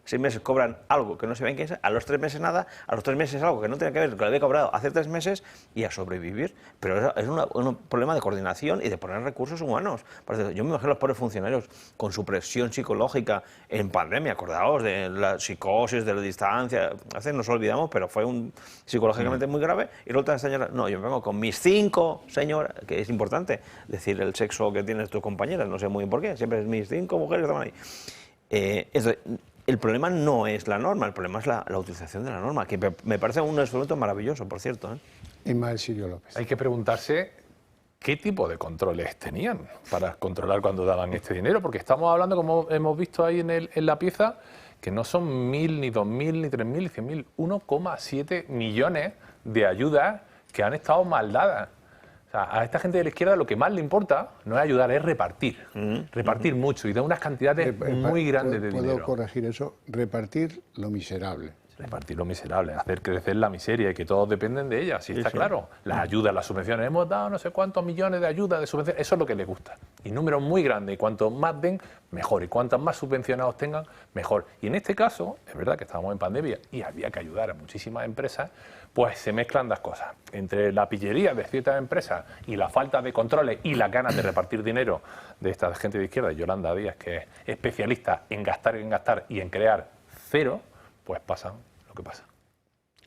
6 meses cobran algo que no se ven qué es, a los 3 meses nada, a los 3 meses algo que no tiene que ver con lo que había cobrado hace 3 meses y a sobrevivir. Pero es un problema de coordinación y de poner recursos humanos. Yo me imagino a los pobres funcionarios con su presión psicológica en pandemia, acordaos de la psicosis, de la distancia, a veces nos olvidamos, pero fue psicológicamente muy grave. Y la otra señora, no, yo me vengo con mis 5 señoras, que es importante decir el sexo que tienes tus compañeras, no sé muy bien por qué, siempre es mis 5 mujeres que estaban ahí. El problema no es la norma, el problema es la utilización de la norma, que me parece un instrumento maravilloso, por cierto. Ismael Sirio López. Hay que preguntarse qué tipo de controles tenían para controlar cuando daban este dinero, porque estamos hablando, como hemos visto ahí en la pieza, que no son 1.000, ni 2.000, ni 3.000, ni 100.000, 1,7 millones de ayudas que han estado mal dadas. O sea, a esta gente de la izquierda lo que más le importa no es ayudar, es repartir. Repartir mucho y da unas cantidades muy grandes de dinero. ¿Puedo corregir eso? Repartir lo miserable. Repartir lo miserable, hacer crecer la miseria y que todos dependen de ella, sí está claro. Las ayudas, las subvenciones, hemos dado no sé cuántos millones de ayudas, de subvenciones, eso es lo que les gusta. Y números muy grandes, y cuanto más den, mejor. Y cuantas más subvencionados tengan, mejor. Y en este caso, es verdad que estábamos en pandemia y había que ayudar a muchísimas empresas, pues se mezclan las cosas. Entre la pillería de ciertas empresas y la falta de controles y las ganas de repartir dinero de esta gente de izquierda, Yolanda Díaz, que es especialista en gastar y en crear cero, pues pasa lo que pasa.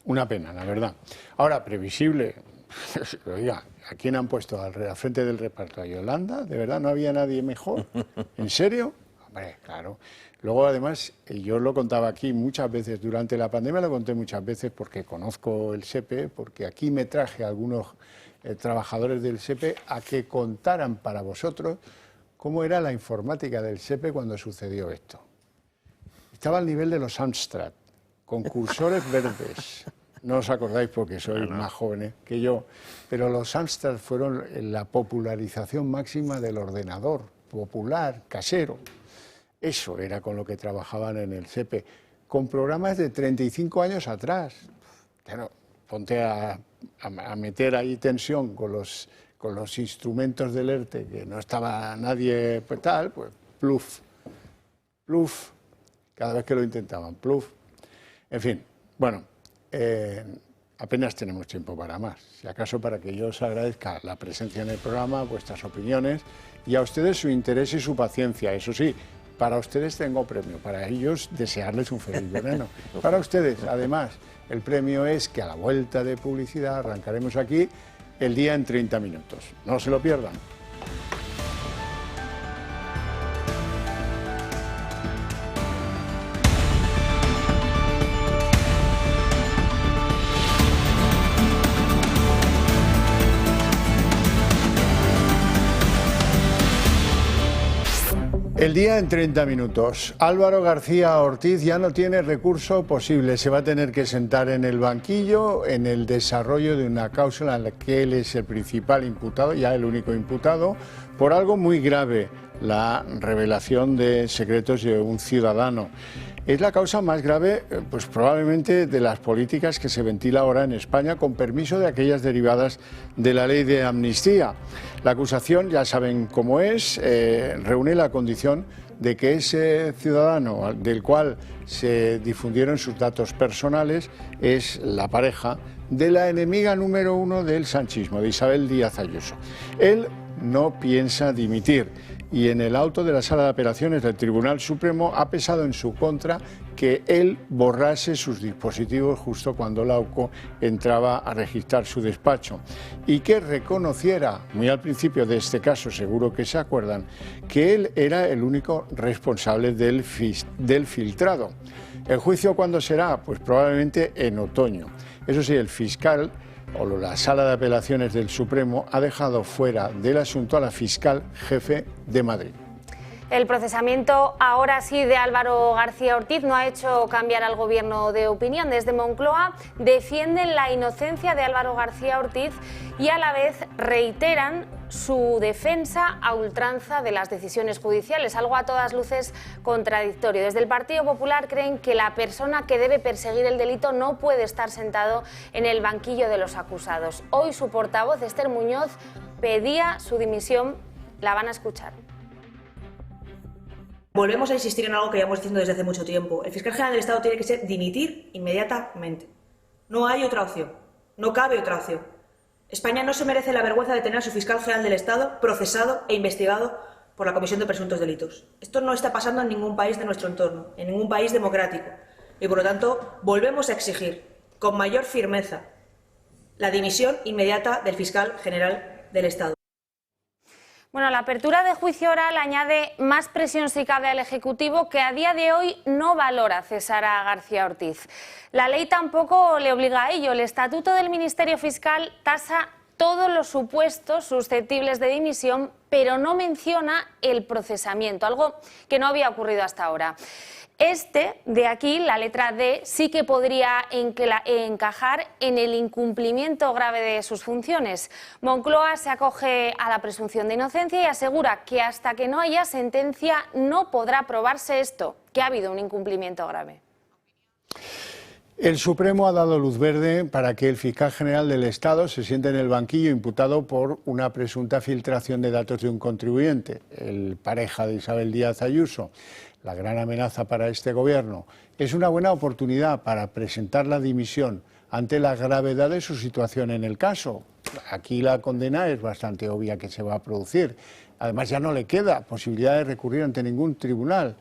Una pena, la verdad. Ahora, previsible, oiga, ¿a quién han puesto al frente del reparto? ¿A Yolanda? ¿De verdad no había nadie mejor? ¿En serio? Hombre, claro. Luego, además, yo lo contaba aquí muchas veces, durante la pandemia lo conté muchas veces porque conozco el SEPE, porque aquí me traje a algunos trabajadores del SEPE a que contaran para vosotros cómo era la informática del SEPE cuando sucedió esto. Estaba al nivel de los Amstrad, con cursores verdes. No os acordáis porque sois más jóvenes que yo, pero los Amstrad fueron la popularización máxima del ordenador popular, casero. Eso era con lo que trabajaban en el SEPE, con programas de 35 años atrás. Claro, ponte a meter ahí tensión con los instrumentos del ERTE, que no estaba nadie pues tal, pues pluf, pluf, cada vez que lo intentaban, pluf. En fin, bueno, apenas tenemos tiempo para más. Si acaso para que yo os agradezca la presencia en el programa, vuestras opiniones y a ustedes su interés y su paciencia. Eso sí, para ustedes tengo premio, para ellos desearles un feliz verano. Para ustedes, además, el premio es que a la vuelta de publicidad arrancaremos aquí el día en 30 minutos. No se lo pierdan. El día en 30 minutos. Álvaro García Ortiz ya no tiene recurso posible. Se va a tener que sentar en el banquillo en el desarrollo de una causa en la que él es el principal imputado, ya el único imputado, por algo muy grave, la revelación de secretos de un ciudadano. Es la causa más grave, pues probablemente, de las políticas que se ventila ahora en España, con permiso de aquellas derivadas de la ley de amnistía. La acusación, ya saben cómo es, reúne la condición de que ese ciudadano del cual se difundieron sus datos personales es la pareja de la enemiga número 1 del sanchismo, de Isabel Díaz Ayuso. Él no piensa dimitir y en el auto de la Sala de Apelaciones del Tribunal Supremo ha pesado en su contra que él borrase sus dispositivos justo cuando Lauco entraba a registrar su despacho y que reconociera, muy al principio de este caso, seguro que se acuerdan, que él era el único responsable del filtrado. ¿El juicio cuándo será? Pues probablemente en otoño. Eso sí, el fiscal o la Sala de Apelaciones del Supremo ha dejado fuera del asunto a la fiscal jefe de Madrid. El procesamiento, ahora sí, de Álvaro García Ortiz no ha hecho cambiar al Gobierno de opinión. Desde Moncloa defienden la inocencia de Álvaro García Ortiz y a la vez reiteran su defensa a ultranza de las decisiones judiciales, algo a todas luces contradictorio. Desde el Partido Popular creen que la persona que debe perseguir el delito no puede estar sentado en el banquillo de los acusados. Hoy su portavoz, Esther Muñoz, pedía su dimisión. La van a escuchar. Volvemos a insistir en algo que llevamos diciendo desde hace mucho tiempo. El fiscal general del Estado tiene que dimitir inmediatamente. No hay otra opción. No cabe otra opción. España no se merece la vergüenza de tener a su fiscal general del Estado procesado e investigado por la comisión de presuntos delitos. Esto no está pasando en ningún país de nuestro entorno, en ningún país democrático. Y por lo tanto, volvemos a exigir con mayor firmeza la dimisión inmediata del fiscal general del Estado. Bueno, la apertura de juicio oral añade más presión si cabe al Ejecutivo, que a día de hoy no valora cesar a García Ortiz. La ley tampoco le obliga a ello. El Estatuto del Ministerio Fiscal tasa todos los supuestos susceptibles de dimisión, pero no menciona el procesamiento, algo que no había ocurrido hasta ahora. De aquí, la letra D, sí que podría encajar en el incumplimiento grave de sus funciones. Moncloa se acoge a la presunción de inocencia y asegura que hasta que no haya sentencia no podrá probarse esto, que ha habido un incumplimiento grave. El Supremo ha dado luz verde para que el fiscal general del Estado se siente en el banquillo imputado por una presunta filtración de datos de un contribuyente, el pareja de Isabel Díaz Ayuso. La gran amenaza para este gobierno. Es una buena oportunidad para presentar la dimisión ante la gravedad de su situación en el caso. Aquí la condena es bastante obvia que se va a producir. Además ya no le queda posibilidad de recurrir ante ningún tribunal.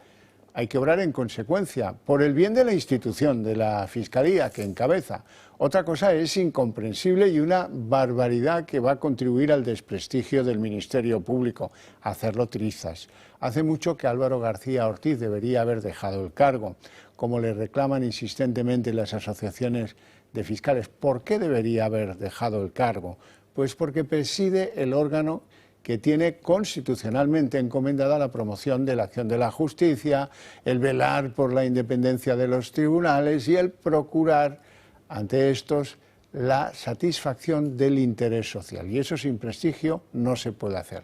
Hay que obrar en consecuencia, por el bien de la institución, de la Fiscalía que encabeza. Otra cosa es incomprensible y una barbaridad que va a contribuir al desprestigio del Ministerio Público, hacerlo trizas. Hace mucho que Álvaro García Ortiz debería haber dejado el cargo, como le reclaman insistentemente las asociaciones de fiscales. ¿Por qué debería haber dejado el cargo? Pues porque preside el órgano que tiene constitucionalmente encomendada la promoción de la acción de la justicia, el velar por la independencia de los tribunales y el procurar ante estos la satisfacción del interés social. Y eso sin prestigio no se puede hacer.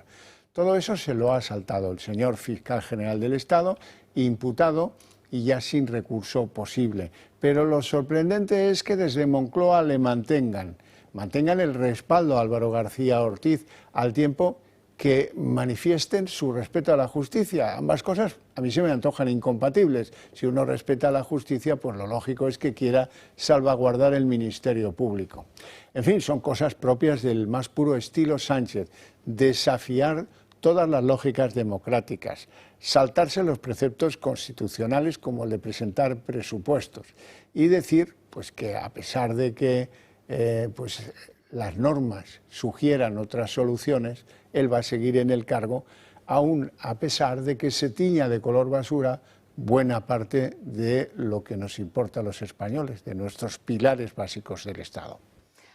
Todo eso se lo ha saltado el señor fiscal general del Estado, imputado y ya sin recurso posible. Pero lo sorprendente es que desde Moncloa le mantengan el respaldo a Álvaro García Ortiz al tiempo que manifiesten su respeto a la justicia. Ambas cosas a mí se me antojan incompatibles. Si uno respeta a la justicia, pues lo lógico es que quiera salvaguardar el Ministerio Público. En fin, son cosas propias del más puro estilo Sánchez, desafiar todas las lógicas democráticas, saltarse los preceptos constitucionales como el de presentar presupuestos y decir pues, que a pesar de que las normas sugieran otras soluciones, él va a seguir en el cargo, aún a pesar de que se tiña de color basura buena parte de lo que nos importa a los españoles, de nuestros pilares básicos del Estado.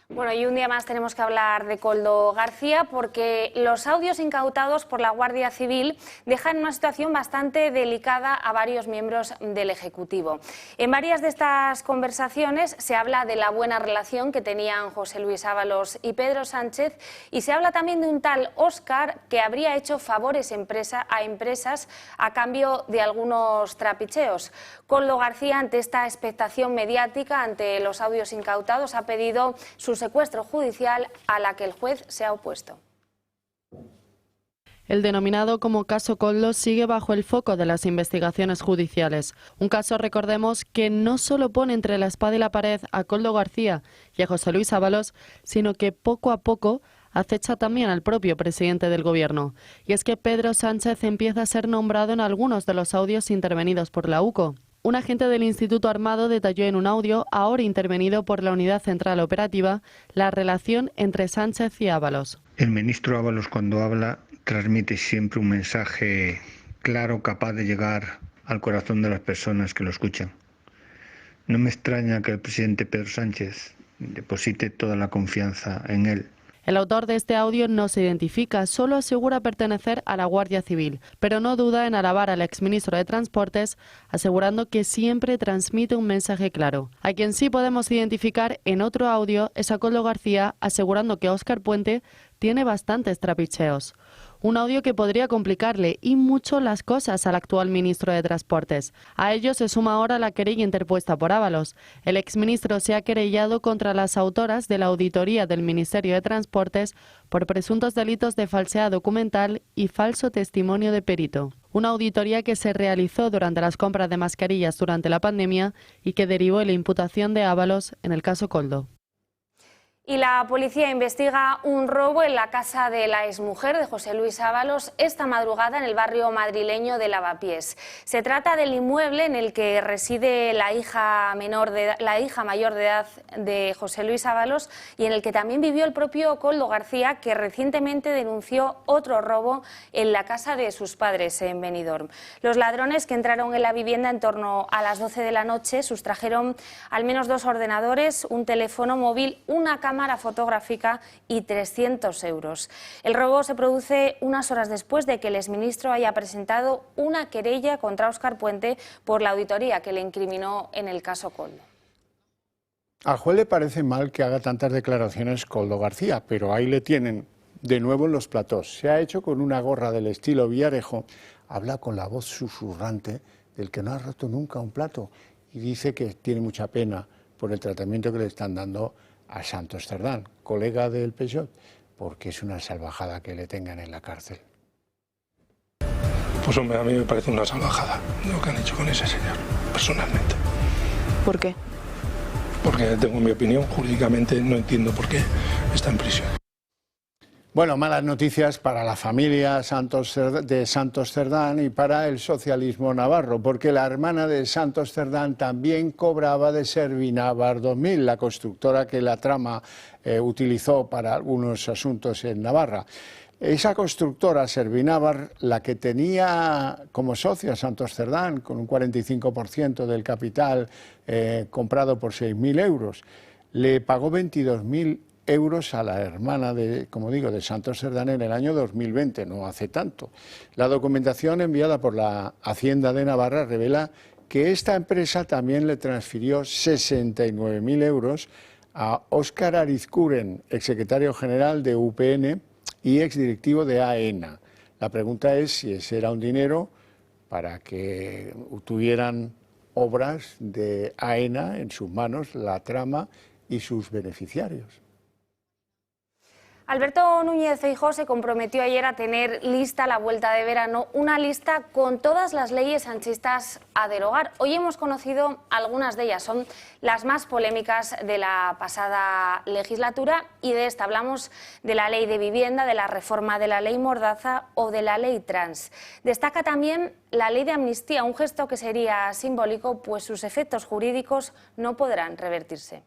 Bueno, y un día más tenemos que hablar de Koldo García porque los audios incautados por la Guardia Civil dejan en una situación bastante delicada a varios miembros del Ejecutivo. En varias de estas conversaciones se habla de la buena relación que tenían José Luis Ábalos y Pedro Sánchez y se habla también de un tal Óscar que habría hecho favores a empresas a cambio de algunos trapicheos. Koldo García, ante esta expectación mediática, ante los audios incautados, ha pedido su secuestro judicial, a la que el juez se ha opuesto. El denominado como caso Koldo sigue bajo el foco de las investigaciones judiciales. Un caso, recordemos, que no solo pone entre la espada y la pared a Koldo García y a José Luis Ábalos, sino que poco a poco acecha también al propio presidente del Gobierno. Y es que Pedro Sánchez empieza a ser nombrado en algunos de los audios intervenidos por la UCO. Un agente del Instituto Armado detalló en un audio, ahora intervenido por la Unidad Central Operativa, la relación entre Sánchez y Ábalos. El ministro Ábalos, cuando habla, transmite siempre un mensaje claro, capaz de llegar al corazón de las personas que lo escuchan. No me extraña que el presidente Pedro Sánchez deposite toda la confianza en él. El autor de este audio no se identifica, solo asegura pertenecer a la Guardia Civil, pero no duda en alabar al exministro de Transportes, asegurando que siempre transmite un mensaje claro. A quien sí podemos identificar en otro audio es a Koldo García, asegurando que Óscar Puente tiene bastantes trapicheos. Un audio que podría complicarle y mucho las cosas al actual ministro de Transportes. A ello se suma ahora la querella interpuesta por Ábalos. El exministro se ha querellado contra las autoras de la auditoría del Ministerio de Transportes por presuntos delitos de falsedad documental y falso testimonio de perito. Una auditoría que se realizó durante las compras de mascarillas durante la pandemia y que derivó en la imputación de Ábalos en el caso Koldo. Y la policía investiga un robo en la casa de la exmujer de José Luis Ábalos esta madrugada en el barrio madrileño de Lavapiés. Se trata del inmueble en el que reside la hija mayor de edad de José Luis Ábalos y en el que también vivió el propio Koldo García, que recientemente denunció otro robo en la casa de sus padres en Benidorm. Los ladrones que entraron en la vivienda en torno a las 12 de la noche sustrajeron al menos 2 ordenadores, un teléfono móvil, una cámara fotográfica y 300 euros. El robo se produce unas horas después de que el exministro haya presentado una querella contra Óscar Puente por la auditoría que le incriminó en el caso Koldo. Al juez le parece mal que haga tantas declaraciones Koldo García, pero ahí le tienen de nuevo en los platós. Se ha hecho con una gorra del estilo Villarejo, habla con la voz susurrante del que no ha roto nunca un plato y dice que tiene mucha pena por el tratamiento que le están dando a Santos Cerdán, colega del Peixot, porque es una salvajada que le tengan en la cárcel. Pues hombre, a mí me parece una salvajada lo que han hecho con ese señor, personalmente. ¿Por qué? Porque tengo mi opinión, jurídicamente no entiendo por qué está en prisión. Bueno, malas noticias para la familia de Santos Cerdán y para el socialismo navarro, porque la hermana de Santos Cerdán también cobraba de Servinavar 2000, la constructora que la trama utilizó para algunos asuntos en Navarra. Esa constructora, Servinavar, la que tenía como socia Santos Cerdán, con un 45% del capital comprado por 6.000 euros, le pagó 22.000 euros a la hermana de, como digo, de Santos Cerdán en el año 2020, no hace tanto. La documentación enviada por la Hacienda de Navarra revela que esta empresa también le transfirió 69.000 euros a Óscar Arizcuren, exsecretario general de UPN y exdirectivo de AENA. La pregunta es si ese era un dinero para que tuvieran obras de AENA en sus manos, la trama y sus beneficiarios. Alberto Núñez Feijóo se comprometió ayer a tener lista a la vuelta de verano una lista con todas las leyes sanchistas a derogar. Hoy hemos conocido algunas de ellas, son las más polémicas de la pasada legislatura y de esta hablamos de la ley de vivienda, de la reforma de la ley Mordaza o de la ley trans. Destaca también la ley de amnistía, un gesto que sería simbólico, pues sus efectos jurídicos no podrán revertirse.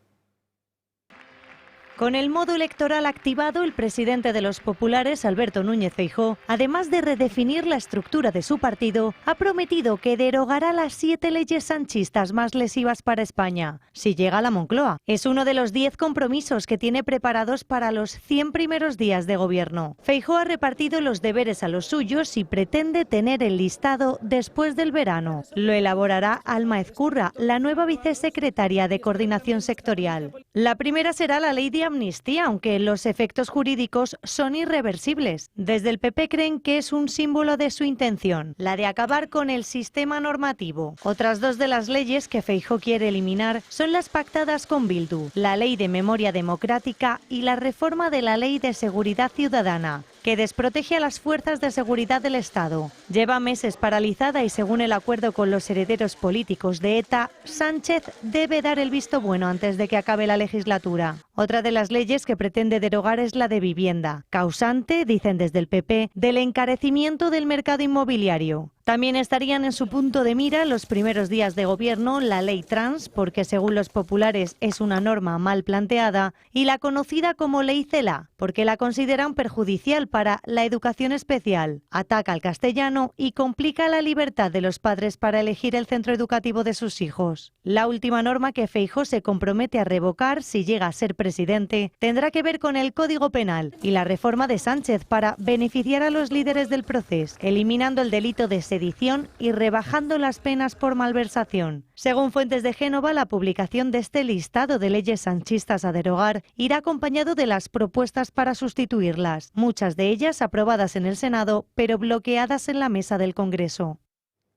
Con el modo electoral activado, el presidente de los populares, Alberto Núñez Feijóo, además de redefinir la estructura de su partido, ha prometido que derogará las 7 leyes sanchistas más lesivas para España, si llega a la Moncloa. Es uno de los 10 compromisos que tiene preparados para los 100 primeros días de gobierno. Feijóo ha repartido los deberes a los suyos y pretende tener el listado después del verano. Lo elaborará Alma Ezcurra, la nueva vicesecretaria de Coordinación Sectorial. La primera será la ley de amnistía, aunque los efectos jurídicos son irreversibles. Desde el PP creen que es un símbolo de su intención, la de acabar con el sistema normativo. Otras 2 de las leyes que Feijóo quiere eliminar son las pactadas con Bildu, la ley de memoria democrática y la reforma de la ley de seguridad ciudadana. que desprotege a las fuerzas de seguridad del Estado. Lleva meses paralizada y, según el acuerdo con los herederos políticos de ETA, Sánchez debe dar el visto bueno antes de que acabe la legislatura. Otra de las leyes que pretende derogar es la de vivienda, causante, dicen desde el PP, del encarecimiento del mercado inmobiliario. También estarían en su punto de mira los primeros días de gobierno la ley trans, porque según los populares es una norma mal planteada, y la conocida como ley CELA, porque la consideran perjudicial para la educación especial, ataca al castellano y complica la libertad de los padres para elegir el centro educativo de sus hijos. La última norma que Feijóo se compromete a revocar si llega a ser presidente tendrá que ver con el Código Penal y la reforma de Sánchez para beneficiar a los líderes del proceso, eliminando el delito de sedición y rebajando las penas por malversación. Según fuentes de Génova, la publicación de este listado de leyes sanchistas a derogar irá acompañado de las propuestas para sustituirlas, muchas de ellas aprobadas en el Senado, pero bloqueadas en la mesa del Congreso.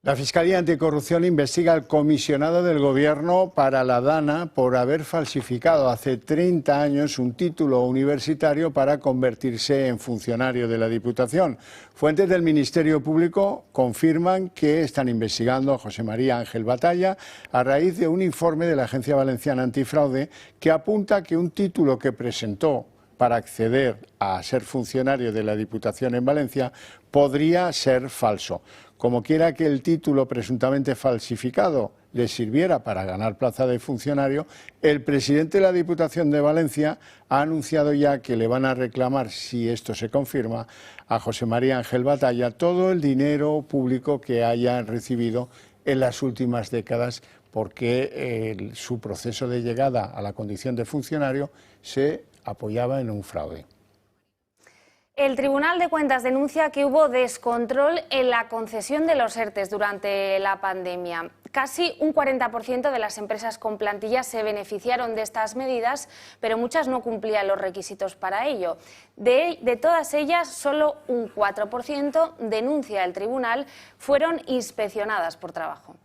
La Fiscalía Anticorrupción investiga al comisionado del Gobierno para la DANA por haber falsificado hace 30 años un título universitario para convertirse en funcionario de la Diputación. Fuentes del Ministerio Público confirman que están investigando a José María Ángel Batalla a raíz de un informe de la Agencia Valenciana Antifraude que apunta que un título que presentó para acceder a ser funcionario de la Diputación en Valencia podría ser falso. Como quiera que el título presuntamente falsificado le sirviera para ganar plaza de funcionario, el presidente de la Diputación de Valencia ha anunciado ya que le van a reclamar, si esto se confirma, a José María Ángel Batalla todo el dinero público que haya recibido en las últimas décadas, porque su proceso de llegada a la condición de funcionario se apoyaba en un fraude. El Tribunal de Cuentas denuncia que hubo descontrol en la concesión de los ERTE durante la pandemia. Casi un 40% de las empresas con plantilla se beneficiaron de estas medidas, pero muchas no cumplían los requisitos para ello. De todas ellas, solo un 4%, denuncia el tribunal, fueron inspeccionadas por trabajo.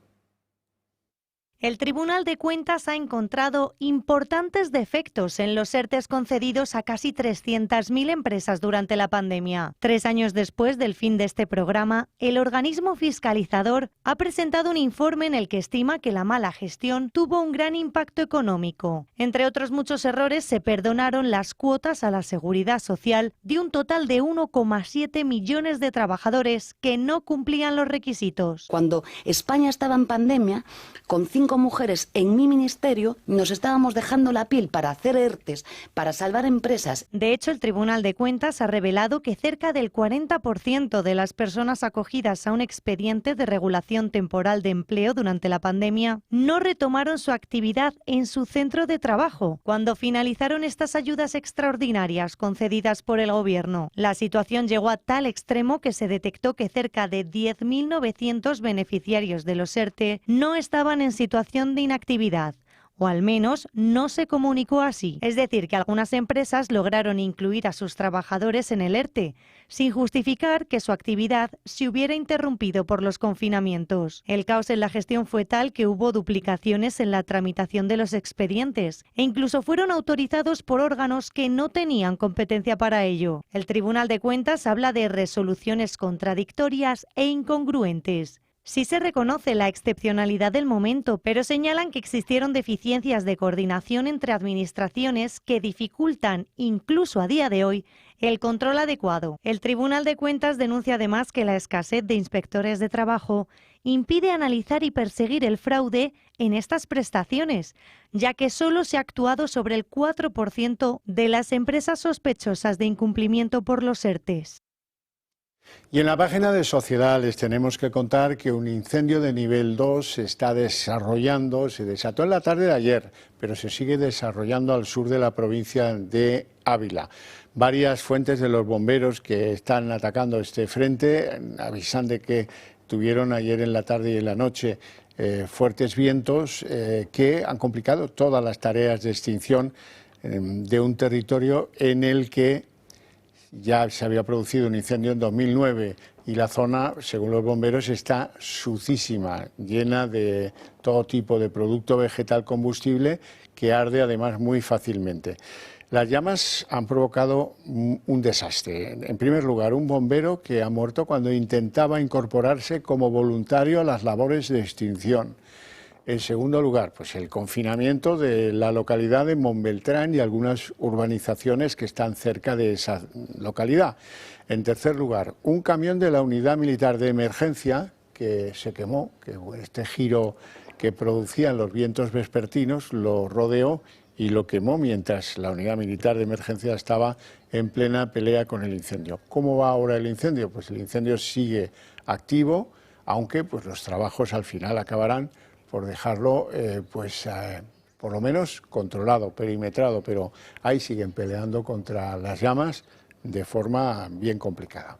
El Tribunal de Cuentas ha encontrado importantes defectos en los ERTE concedidos a casi 300.000 empresas durante la pandemia. 3 años después del fin de este programa, el organismo fiscalizador ha presentado un informe en el que estima que la mala gestión tuvo un gran impacto económico. Entre otros muchos errores, se perdonaron las cuotas a la Seguridad Social de un total de 1,7 millones de trabajadores que no cumplían los requisitos. Cuando España estaba en pandemia, con 5 mujeres en mi ministerio nos estábamos dejando la piel para hacer ERTES, para salvar empresas. De hecho, el Tribunal de Cuentas ha revelado que cerca del 40% de las personas acogidas a un expediente de regulación temporal de empleo durante la pandemia no retomaron su actividad en su centro de trabajo cuando finalizaron estas ayudas extraordinarias concedidas por el Gobierno. La situación llegó a tal extremo que se detectó que cerca de 10.900 beneficiarios de los ERTE no estaban en situación de inactividad, o al menos no se comunicó así. Es decir, que algunas empresas lograron incluir a sus trabajadores en el ERTE, sin justificar que su actividad se hubiera interrumpido por los confinamientos. El caos en la gestión fue tal que hubo duplicaciones en la tramitación de los expedientes e incluso fueron autorizados por órganos que no tenían competencia para ello. El Tribunal de Cuentas habla de resoluciones contradictorias e incongruentes. Sí se reconoce la excepcionalidad del momento, pero señalan que existieron deficiencias de coordinación entre administraciones que dificultan, incluso a día de hoy, el control adecuado. El Tribunal de Cuentas denuncia además que la escasez de inspectores de trabajo impide analizar y perseguir el fraude en estas prestaciones, ya que solo se ha actuado sobre el 4% de las empresas sospechosas de incumplimiento por los ERTES. Y en la página de Sociedad les tenemos que contar que un incendio de nivel 2 se está desarrollando, se desató en la tarde de ayer, pero se sigue desarrollando al sur de la provincia de Ávila. Varias fuentes de los bomberos que están atacando este frente avisan de que tuvieron ayer en la tarde y en la noche fuertes vientos que han complicado todas las tareas de extinción de un territorio en el que ya se había producido un incendio en 2009 y la zona, según los bomberos, está sucísima, llena de todo tipo de producto vegetal combustible que arde además muy fácilmente. Las llamas han provocado un desastre. En primer lugar, un bombero que ha muerto cuando intentaba incorporarse como voluntario a las labores de extinción. En segundo lugar, pues el confinamiento de la localidad de Montbeltrán y algunas urbanizaciones que están cerca de esa localidad. En tercer lugar, un camión de la Unidad Militar de Emergencia que se quemó, que este giro que producían los vientos vespertinos lo rodeó y lo quemó mientras la Unidad Militar de Emergencia estaba en plena pelea con el incendio. ¿Cómo va ahora el incendio? Pues el incendio sigue activo, aunque pues los trabajos al final acabarán por dejarlo por lo menos controlado, perimetrado, pero ahí siguen peleando contra las llamas de forma bien complicada.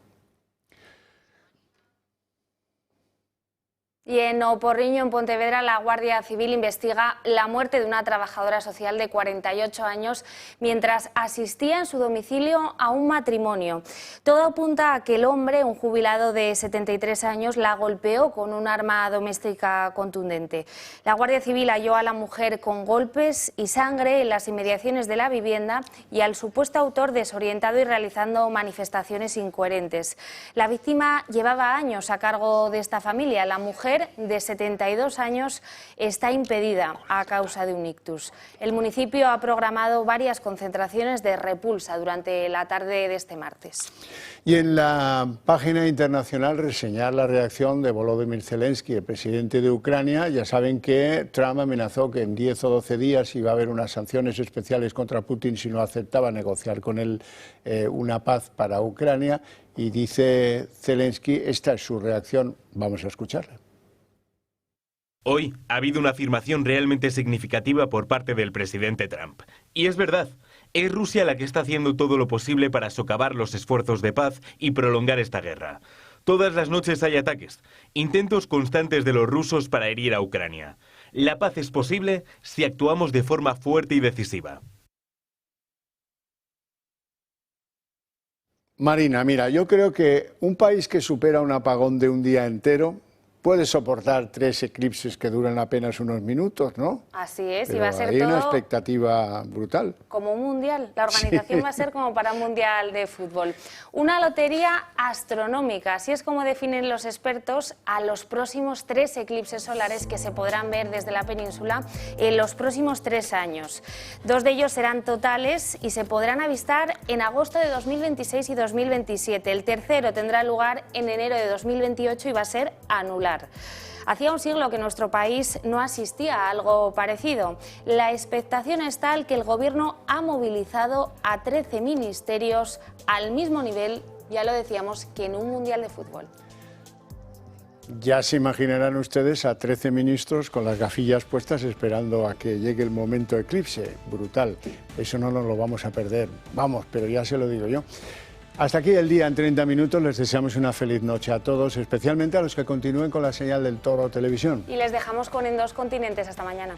Y en Oporriño, en Pontevedra, la Guardia Civil investiga la muerte de una trabajadora social de 48 años mientras asistía en su domicilio a un matrimonio. Todo apunta a que el hombre, un jubilado de 73 años, la golpeó con un arma doméstica contundente. La Guardia Civil halló a la mujer con golpes y sangre en las inmediaciones de la vivienda y al supuesto autor desorientado y realizando manifestaciones incoherentes. La víctima llevaba años a cargo de esta familia. La mujer, de 72 años, está impedida a causa de un ictus. El municipio ha programado varias concentraciones de repulsa durante la tarde de este martes. Y en la página internacional reseñar la reacción de Volodymyr Zelensky, el presidente de Ucrania. Ya saben que Trump amenazó que en 10 o 12 días iba a haber unas sanciones especiales contra Putin si no aceptaba negociar con él una paz para Ucrania. Y dice Zelensky, esta es su reacción, vamos a escucharla. Hoy ha habido una afirmación realmente significativa por parte del presidente Trump. Y es verdad, es Rusia la que está haciendo todo lo posible para socavar los esfuerzos de paz y prolongar esta guerra. Todas las noches hay ataques, intentos constantes de los rusos para herir a Ucrania. La paz es posible si actuamos de forma fuerte y decisiva. Marina, mira, yo creo que un país que supera un apagón de un día entero puede soportar 3 eclipses que duran apenas unos minutos, ¿no? Así es, pero y va a ser hay todo una expectativa brutal. como un mundial. La organización va a ser como para un mundial de fútbol. Una lotería astronómica, así es como definen los expertos a los próximos 3 eclipses solares que se podrán ver desde la península en los próximos 3 años. 2 de ellos serán totales y se podrán avistar en agosto de 2026 y 2027. El tercero tendrá lugar en enero de 2028 y va a ser anular. Hacía un siglo que nuestro país no asistía a algo parecido. La expectación es tal que el Gobierno ha movilizado a 13 ministerios al mismo nivel, ya lo decíamos, que en un mundial de fútbol. Ya se imaginarán ustedes a 13 ministros con las gafillas puestas esperando a que llegue el momento eclipse. Brutal. Eso no nos lo vamos a perder. Vamos, pero ya se lo digo yo. Hasta aquí el día en 30 minutos. Les deseamos una feliz noche a todos, especialmente a los que continúen con la señal del Toro Televisión. Y les dejamos con En Dos Continentes. Hasta mañana.